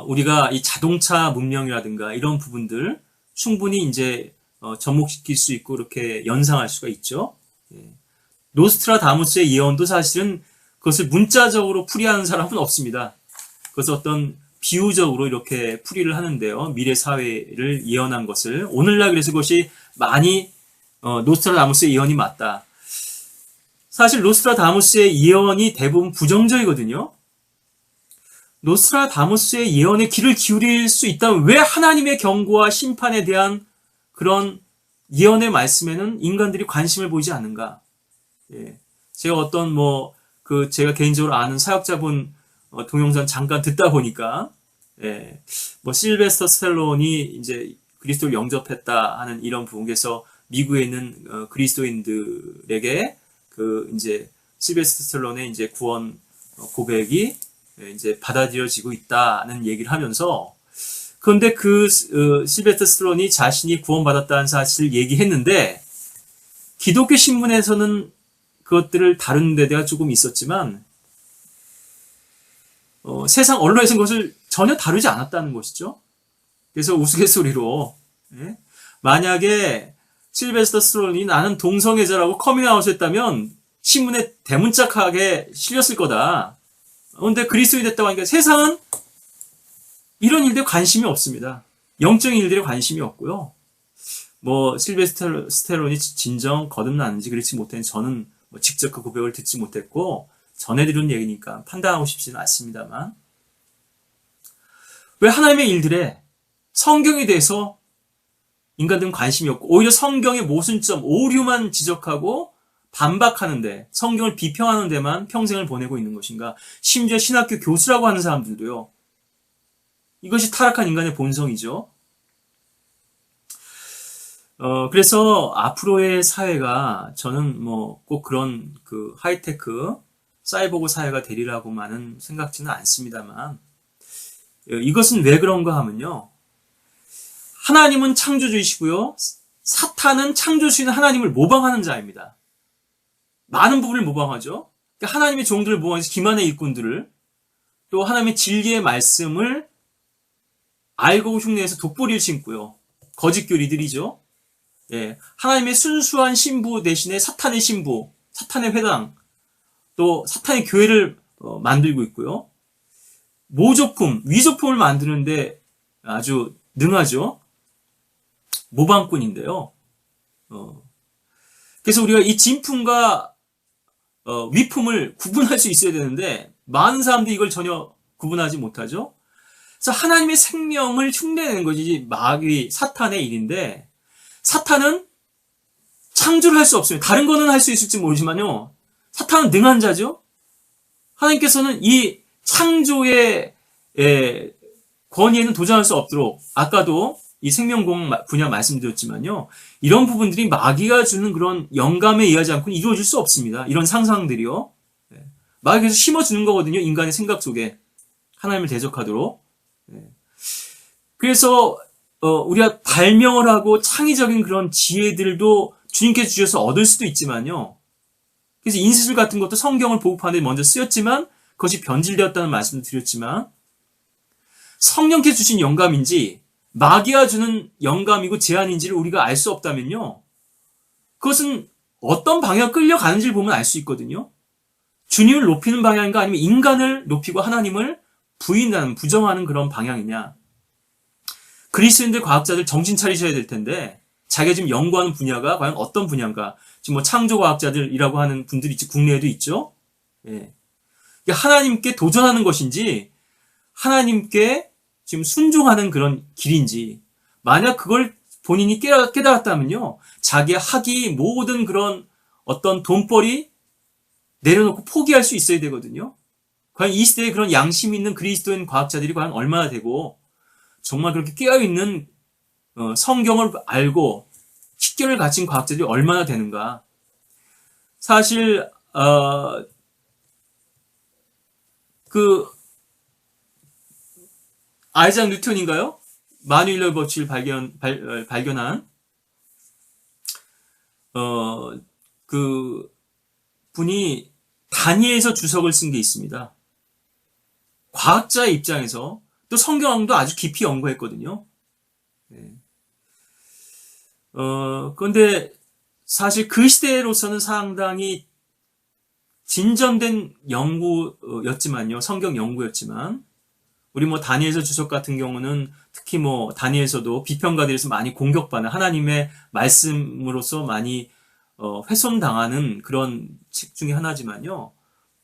우리가 이 자동차 문명이라든가 이런 부분들 충분히 이제 접목시킬 수 있고 이렇게 연상할 수가 있죠. 예. 노스트라다무스의 예언도 사실은 그것을 문자적으로 풀이하는 사람은 없습니다. 그것을 어떤 비유적으로 이렇게 풀이를 하는데요. 미래 사회를 예언한 것을 오늘날 그래서 그것이 많이 노스트라다무스의 예언이 맞다. 사실 노스트라다무스의 예언이 대부분 부정적이거든요. 노스트라다무스의 예언에 귀를 기울일 수 있다면 왜 하나님의 경고와 심판에 대한 그런 예언의 말씀에는 인간들이 관심을 보이지 않는가? 예. 제가 어떤 제가 개인적으로 아는 사역자분 동영상 잠깐 듣다 보니까, 예, 실베스터 스텔론이 이제 그리스도를 영접했다 하는 이런 부분에서 미국에 있는 그리스도인들에게 이제 실베스터 스텔론의 이제 구원 고백이 이제 받아들여지고 있다는 얘기를 하면서, 그런데 실베스터 스텔론이 자신이 구원받았다는 사실을 얘기했는데 기독교 신문에서는 그것들을 다루는 데가 조금 있었지만 세상 언론에서는 그것을 전혀 다루지 않았다는 것이죠. 그래서 우스갯소리로, 예? 만약에 실베스터 스텔론이 나는 동성애자라고 커밍아웃 했다면 신문에 대문짝하게 실렸을 거다. 그런데 그리스도인이 됐다고 하니까 세상은 이런 일들에 관심이 없습니다. 영적인 일들에 관심이 없고요. 실베스터 스텔론이 진정 거듭났는지 그렇지 못했는지 저는 직접 그 고백을 듣지 못했고 전해드리는 얘기니까 판단하고 싶지는 않습니다만, 왜 하나님의 일들에 성경에 대해서 인간들은 관심이 없고 오히려 성경의 모순점, 오류만 지적하고 반박하는데, 성경을 비평하는 데만 평생을 보내고 있는 것인가? 심지어 신학교 교수라고 하는 사람들도요. 이것이 타락한 인간의 본성이죠. 그래서 앞으로의 사회가 저는 꼭 그런 하이테크 사이버그 사회가 되리라고만은 생각지는 않습니다만, 이것은 왜 그런가 하면요. 하나님은 창조주이시고요. 사탄은 창조주인 하나님을 모방하는 자입니다. 많은 부분을 모방하죠. 그러니까 하나님의 종들을 모방해서 기만의 일꾼들을, 또 하나님의 진리의 말씀을 알고 흉내내서 독보리를 심고요. 거짓 교리들이죠. 예, 하나님의 순수한 신부 대신에 사탄의 신부, 사탄의 회당, 또 사탄의 교회를 만들고 있고요. 모조품, 위조품을 만드는데 아주 능하죠. 모방꾼인데요. 그래서 우리가 이 진품과 위품을 구분할 수 있어야 되는데 많은 사람들이 이걸 전혀 구분하지 못하죠. 그래서 하나님의 생명을 흉내내는 것이 마귀 사탄의 일인데, 사탄은 창조를 할 수 없어요. 다른 거는 할 수 있을지 모르지만요. 사탄은 능한 자죠. 하나님께서는 이 창조의 권위에는 도전할 수 없도록, 아까도 이 생명공학 분야 말씀드렸지만요. 이런 부분들이 마귀가 주는 그런 영감에 의하지 않고는 이루어질 수 없습니다. 이런 상상들이요. 마귀에서 심어주는 거거든요. 인간의 생각 속에 하나님을 대적하도록. 그래서 우리가 발명을 하고 창의적인 그런 지혜들도 주님께서 주셔서 얻을 수도 있지만요. 그래서 인쇄술 같은 것도 성경을 보급하는 데 먼저 쓰였지만 그것이 변질되었다는 말씀을 드렸지만 성령께서 주신 영감인지 마귀가 주는 영감이고 제안인지를 우리가 알 수 없다면요. 그것은 어떤 방향 끌려가는지를 보면 알 수 있거든요. 주님을 높이는 방향인가 아니면 인간을 높이고 하나님을 부인하는, 부정하는 그런 방향이냐. 그리스도인들 과학자들 정신 차리셔야 될 텐데 자기가 지금 연구하는 분야가 과연 어떤 분야인가. 지금 뭐 창조과학자들이라고 하는 분들이 국내에도 있죠. 예. 하나님께 도전하는 것인지 하나님께 지금 순종하는 그런 길인지 만약 그걸 본인이 깨달았다면요. 자기의 학위 모든 그런 어떤 돈벌이 내려놓고 포기할 수 있어야 되거든요. 과연 이 시대에 그런 양심 있는 그리스도인 과학자들이 과연 얼마나 되고 정말 그렇게 깨어있는 성경을 알고 식견을 갖춘 과학자들이 얼마나 되는가. 사실 그 아이작 뉴턴인가요? 마뉴엘 법칙을 발견한 그 분이 다니엘서 주석을 쓴 게 있습니다. 과학자의 입장에서 또 성경도 아주 깊이 연구했거든요. 그런데 사실 그 시대로서는 상당히 진전된 연구였지만요. 성경 연구였지만 우리 뭐 다니엘서 주석 같은 경우는 특히 뭐 다니엘서도 비평가들에서 많이 공격받는 하나님의 말씀으로서 많이 훼손당하는 그런 책 중에 하나지만요.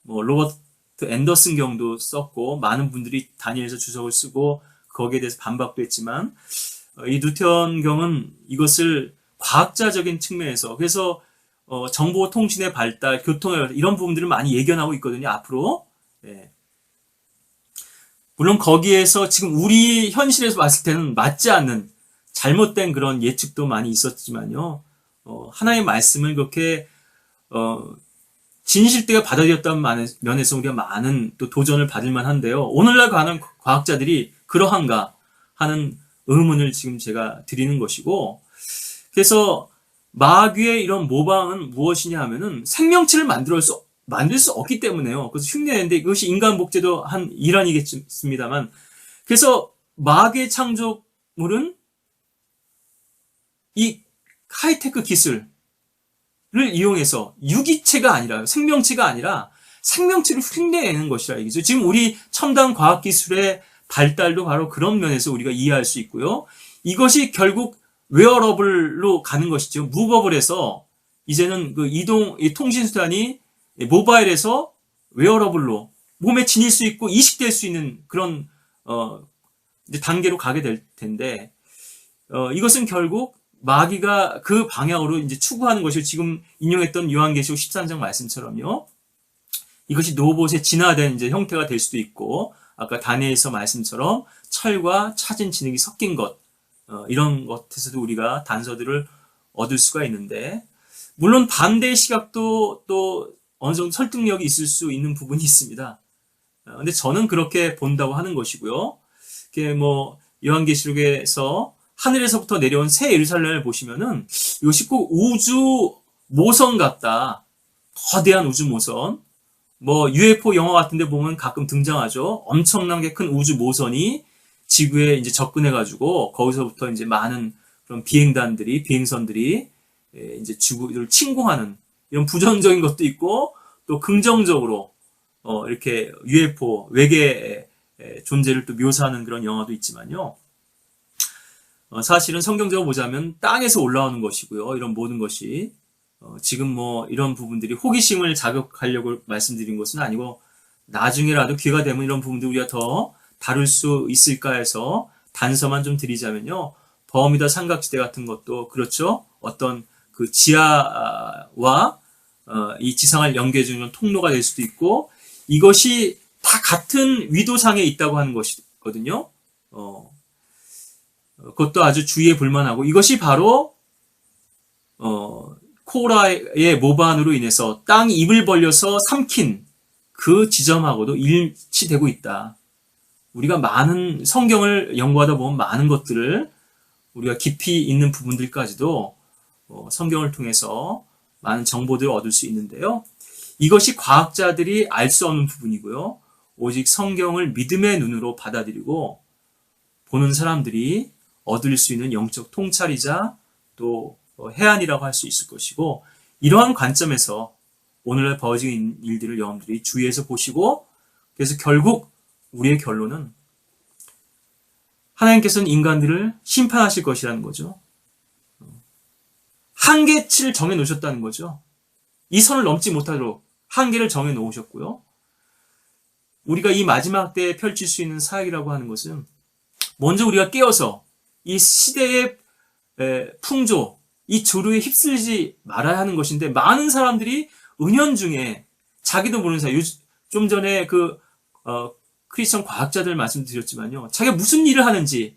뭐 로버트 앤더슨 경도 썼고 많은 분들이 다니엘서 주석을 쓰고 거기에 대해서 반박도 했지만 이 뉴턴 경은 이것을 과학자적인 측면에서 그래서 정보통신의 발달, 교통의 발달 이런 부분들을 많이 예견하고 있거든요. 앞으로. 예. 물론 거기에서 지금 우리 현실에서 봤을 때는 맞지 않는 잘못된 그런 예측도 많이 있었지만요. 하나의 말씀을 그렇게 진실되게 받아들였다는 면에서 우리가 많은 또 도전을 받을 만한데요. 오늘날 가는 과학자들이 그러한가 하는 의문을 지금 제가 드리는 것이고, 그래서 마귀의 이런 모방은 무엇이냐 하면은 생명체를 만들 수 없기 때문에요. 그래서 흉내내는데 이것이 인간 복제도 한 일환이겠습니다만, 그래서 마귀의 창조물은 이 하이테크 기술을 이용해서 유기체가 아니라 생명체가 아니라 생명체를 흉내내는 것이라 얘기죠. 지금 우리 첨단 과학기술의 발달도 바로 그런 면에서 우리가 이해할 수 있고요. 이것이 결국 웨어러블로 가는 것이죠. 무버블에서 이제는 그 이 통신수단이 모바일에서 웨어러블로 몸에 지닐 수 있고 이식될 수 있는 그런 이제 단계로 가게 될 텐데 이것은 결국 마귀가 그 방향으로 이제 추구하는 것을 지금 인용했던 요한계시록 13장 말씀처럼요. 이것이 로봇의 진화된 이제 형태가 될 수도 있고 아까 다니엘서 말씀처럼 철과 차진 진흙이 섞인 것 이런 것에서도 우리가 단서들을 얻을 수가 있는데 물론 반대의 시각도 또 어느 정도 설득력이 있을 수 있는 부분이 있습니다. 근데 저는 그렇게 본다고 하는 것이고요. 이게 뭐 요한계시록에서 하늘에서부터 내려온 새 예루살렘을 보시면은 이것이 꼭 우주 모선 같다. 거대한 우주 모선. 뭐 UFO 영화 같은 데 보면 가끔 등장하죠. 엄청나게 큰 우주 모선이 지구에 이제 접근해가지고 거기서부터 이제 많은 그런 비행선들이 이제 지구를 침공하는 이런 부정적인 것도 있고 또 긍정적으로 이렇게 UFO 외계의 존재를 또 묘사하는 그런 영화도 있지만요. 사실은 성경적으로 보자면 땅에서 올라오는 것이고요. 이런 모든 것이 지금 뭐 이런 부분들이 호기심을 자극하려고 말씀드린 것은 아니고 나중에라도 기회가 되면 이런 부분들 우리가 더 다룰 수 있을까 해서 단서만 좀 드리자면요. 버뮤다 삼각지대 같은 것도 그렇죠. 어떤 그 지하와 이 지상을 연계해주는 통로가 될 수도 있고 이것이 다 같은 위도상에 있다고 하는 것이거든요. 그것도 아주 주의해 볼 만하고 이것이 바로 코라의 모반으로 인해서 땅이 입을 벌려서 삼킨 그 지점하고도 일치되고 있다. 우리가 많은 성경을 연구하다 보면 많은 것들을 우리가 깊이 있는 부분들까지도 성경을 통해서 많은 정보들을 얻을 수 있는데요. 이것이 과학자들이 알 수 없는 부분이고요. 오직 성경을 믿음의 눈으로 받아들이고 보는 사람들이 얻을 수 있는 영적 통찰이자 또 해안이라고 할 수 있을 것이고, 이러한 관점에서 오늘날 벌어지고 있는 일들을 여러분들이 주의해서 보시고, 그래서 결국 우리의 결론은 하나님께서는 인간들을 심판하실 것이라는 거죠. 한계치를 정해 놓으셨다는 거죠. 이 선을 넘지 못하도록 한계를 정해 놓으셨고요. 우리가 이 마지막 때에 펼칠 수 있는 사역이라고 하는 것은 먼저 우리가 깨어서 이 시대의 풍조, 이 조류에 휩쓸리지 말아야 하는 것인데, 많은 사람들이 은연중에 자기도 모르는 사이, 좀 전에 크리스천 과학자들 말씀드렸지만요, 자기가 무슨 일을 하는지,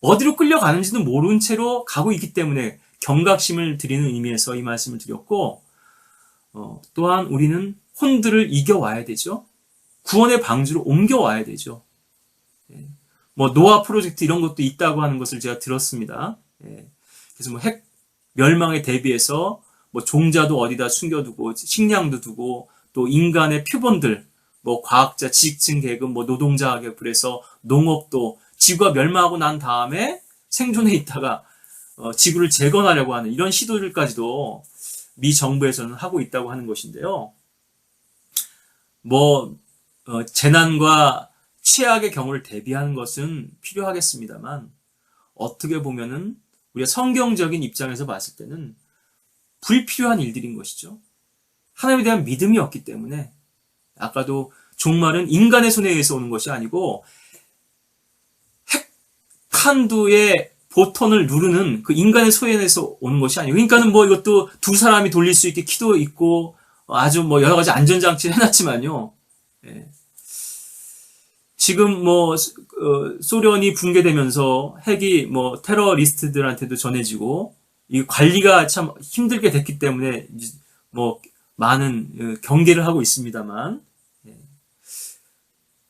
어디로 끌려가는지도 모르는 채로 가고 있기 때문에 경각심을 드리는 의미에서 이 말씀을 드렸고, 또한 우리는 혼들을 이겨와야 되죠. 구원의 방주로 옮겨와야 되죠. 노아 프로젝트 이런 것도 있다고 하는 것을 제가 들었습니다. 그래서 핵 멸망에 대비해서 종자도 어디다 숨겨두고 식량도 두고, 또 인간의 표본들, 과학자, 지식층 계급, 노동자 계급을 해서 농업도 지구가 멸망하고 난 다음에 생존해 있다가 지구를 재건하려고 하는 이런 시도들까지도 미 정부에서는 하고 있다고 하는 것인데요. 재난과 최악의 경우를 대비하는 것은 필요하겠습니다만, 어떻게 보면은 우리가 성경적인 입장에서 봤을 때는 불필요한 일들인 것이죠. 하나님에 대한 믿음이 없기 때문에, 아까도 종말은 인간의 손에 의해서 오는 것이 아니고 핵탄두의 버튼을 누르는 그 인간의 손에서 오는 것이 아니고, 그러니까는 이것도 두 사람이 돌릴 수 있게 키도 있고 아주 여러 가지 안전장치를 해놨지만요. 지금 소련이 붕괴되면서 핵이 테러리스트들한테도 전해지고, 이 관리가 참 힘들게 됐기 때문에 많은 경계를 하고 있습니다만,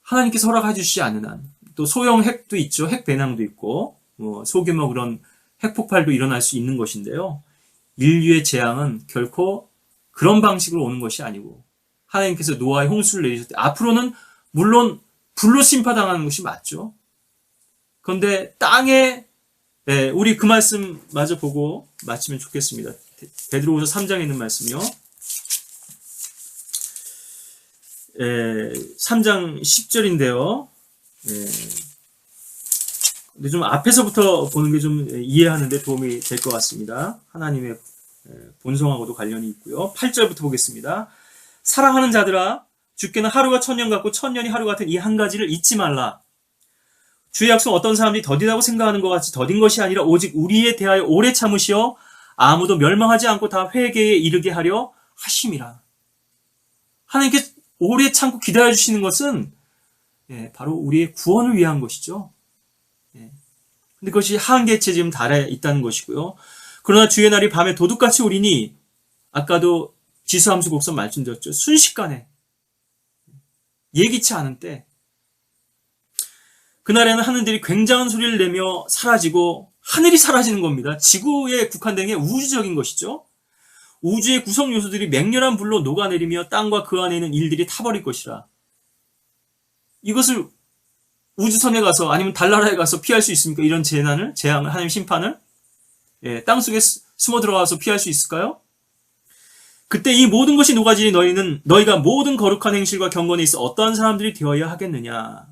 하나님께서 허락해 주시지 않는 한, 또 소형 핵도 있죠. 핵 배낭도 있고, 소규모 그런 핵폭발도 일어날 수 있는 것인데요. 인류의 재앙은 결코 그런 방식으로 오는 것이 아니고, 하나님께서 노아의 홍수를 내리실 때, 앞으로는 물론 불로 심판당하는 것이 맞죠. 그런데 땅에, 우리 그 말씀 마저 보고 마치면 좋겠습니다. 베드로후서 3장에 있는 말씀이요. 3장 10절인데요. 근데 좀 앞에서부터 보는 게 좀 이해하는데 도움이 될 것 같습니다. 하나님의 본성하고도 관련이 있고요. 8절부터 보겠습니다. 사랑하는 자들아, 주께는 하루가 천년 같고 천년이 하루 같은 이 한 가지를 잊지 말라. 주의 약속 어떤 사람들이 더디다고 생각하는 것 같이 더딘 것이 아니라 오직 우리에 대하여 오래 참으시어 아무도 멸망하지 않고 다 회개에 이르게 하려 하심이라. 하나님께 오래 참고 기다려주시는 것은 바로 우리의 구원을 위한 것이죠. 근데 그것이 한계치에 지금 달해 있다는 것이고요. 그러나 주의 날이 밤에 도둑같이 오리니, 아까도 지수함수 곡선 말씀드렸죠. 순식간에, 예기치 않은 때, 그날에는 하늘들이 굉장한 소리를 내며 사라지고 하늘이 사라지는 겁니다. 지구에 국한된 게 우주적인 것이죠. 우주의 구성 요소들이 맹렬한 불로 녹아내리며 땅과 그 안에 있는 일들이 타버릴 것이라. 이것을 우주선에 가서 아니면 달나라에 가서 피할 수 있습니까? 이런 재앙을, 하나님 심판을? 땅속에 숨어 들어가서 피할 수 있을까요? 그때 이 모든 것이 녹아지니 너희가 모든 거룩한 행실과 경건에 있어 어떠한 사람들이 되어야 하겠느냐.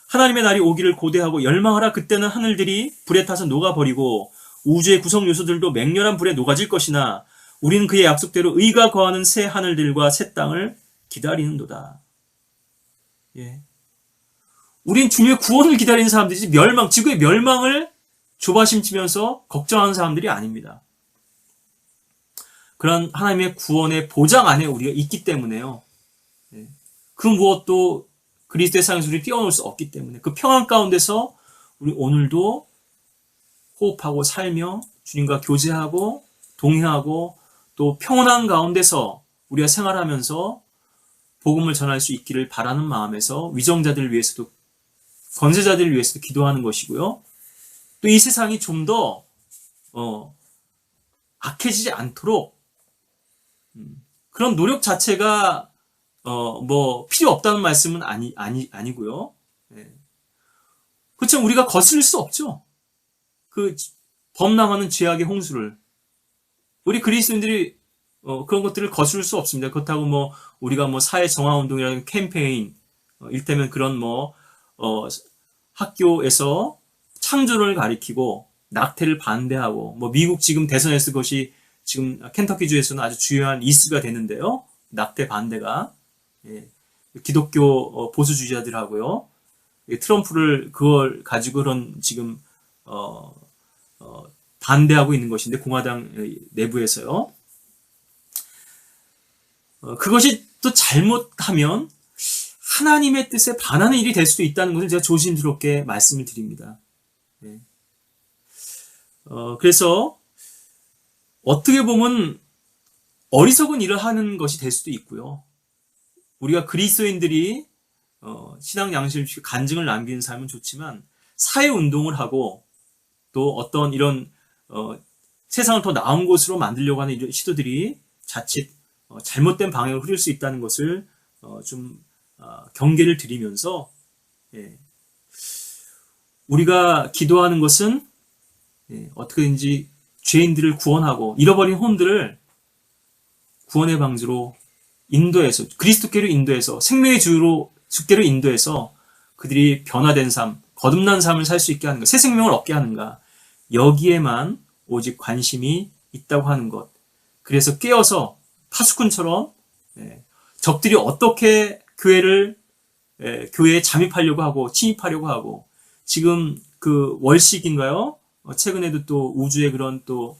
하나님의 날이 오기를 고대하고 열망하라. 그때는 하늘들이 불에 타서 녹아버리고 우주의 구성 요소들도 맹렬한 불에 녹아질 것이나 우리는 그의 약속대로 의가 거하는 새 하늘들과 새 땅을 기다리는도다. 우린 주님의 구원을 기다리는 사람들이지 지구의 멸망을 조바심치면서 걱정하는 사람들이 아닙니다. 그런 하나님의 구원의 보장 안에 우리가 있기 때문에요. 그 무엇도 그리스도의 상에서 우리 뛰어놀 수 없기 때문에 그 평안 가운데서 우리 오늘도 호흡하고 살며 주님과 교제하고 동행하고 또 평온한 가운데서 우리가 생활하면서 복음을 전할 수 있기를 바라는 마음에서 위정자들을 위해서도 권세자들을 위해서도 기도하는 것이고요. 또 이 세상이 좀 더 악해지지 않도록 그런 노력 자체가 뭐 필요 없다는 말씀은 아니고요. 예. 그렇지만 우리가 거스를 수 없죠. 그 범람하는 죄악의 홍수를 우리 그리스도인들이 그런 것들을 거스를 수 없습니다. 그렇다고 뭐 우리가 뭐 사회 정화 운동이라는 캠페인 일테면 그런 뭐 학교에서 창조를 가리키고 낙태를 반대하고 뭐 미국 지금 대선에서 그것이 지금 켄터키주에서는 아주 주요한 이슈가 되는데요. 낙태 반대가 기독교 보수주의자들하고요. 트럼프를 그걸 가지고 그런 지금 반대하고 있는 것인데 공화당 내부에서요. 그것이 또 잘못하면 하나님의 뜻에 반하는 일이 될 수도 있다는 것을 제가 조심스럽게 말씀을 드립니다. 그래서 어떻게 보면 어리석은 일을 하는 것이 될 수도 있고요. 우리가 그리스도인들이 신앙 양심을 지키고 간증을 남기는 삶은 좋지만 사회운동을 하고 또 어떤 이런 세상을 더 나은 곳으로 만들려고 하는 이런 시도들이 자칫 잘못된 방향으로 흐를 수 있다는 것을 좀 경계를 드리면서 우리가 기도하는 것은 어떻게든지 죄인들을 구원하고 잃어버린 혼들을 구원의 방주로 인도해서 그리스도께로 인도해서 생명의 주께로 인도해서 그들이 변화된 삶, 거듭난 삶을 살 수 있게 하는 것, 새 생명을 얻게 하는가 여기에만 오직 관심이 있다고 하는 것. 그래서 깨어서 파수꾼처럼 적들이 어떻게 교회에 잠입하려고 하고 침입하려고 하고 지금 그 월식인가요? 최근에도 또 우주의 그런 또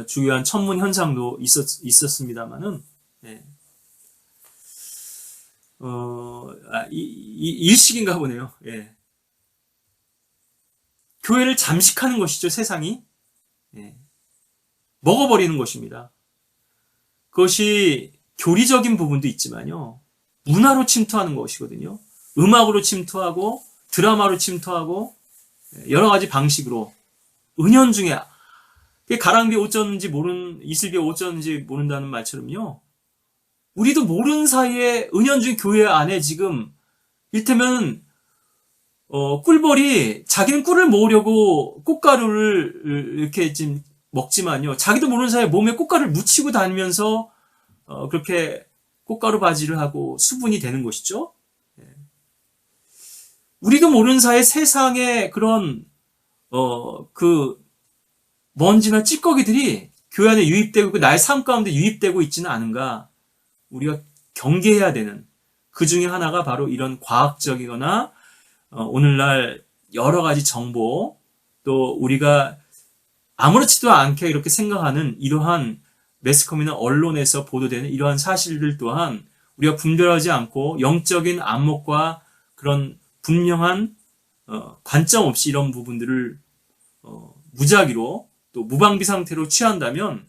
중요한 천문 현상도 있었습니다만은 일식인가 보네요. 교회를 잠식하는 것이죠, 세상이. 먹어버리는 것입니다. 그것이 교리적인 부분도 있지만요. 문화로 침투하는 것이거든요. 음악으로 침투하고 드라마로 침투하고 여러 가지 방식으로 은연중에 가랑비에 옷 젖는지 이슬비에 옷 젖는지 모른다는 말처럼요. 우리도 모르는 사이에 은연중에 교회 안에 지금 일테면 꿀벌이 자기는 꿀을 모으려고 꽃가루를 이렇게 지금 먹지만요. 자기도 모르는 사이에 몸에 꽃가루를 묻히고 다니면서 그렇게 꽃가루 바지를 하고 수분이 되는 것이죠. 우리도 모르는 사이에 세상에 그런 그 먼지나 찌꺼기들이 교회 안에 유입되고 나의 삶 가운데 유입되고 있지는 않은가 우리가 경계해야 되는 그 중에 하나가 바로 이런 과학적이거나 오늘날 여러 가지 정보 또 우리가 아무렇지도 않게 이렇게 생각하는 이러한 매스컴이나 언론에서 보도되는 이러한 사실들 또한 우리가 분별하지 않고 영적인 안목과 그런 분명한 관점 없이 이런 부분들을 무작위로 또 무방비 상태로 취한다면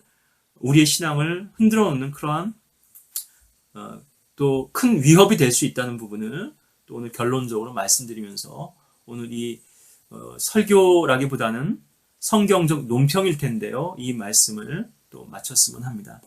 우리의 신앙을 흔들어 놓는 그러한 또 큰 위협이 될 수 있다는 부분을 또 오늘 결론적으로 말씀드리면서 오늘 이 설교라기보다는 성경적 논평일 텐데요. 이 말씀을 또 마쳤으면 합니다.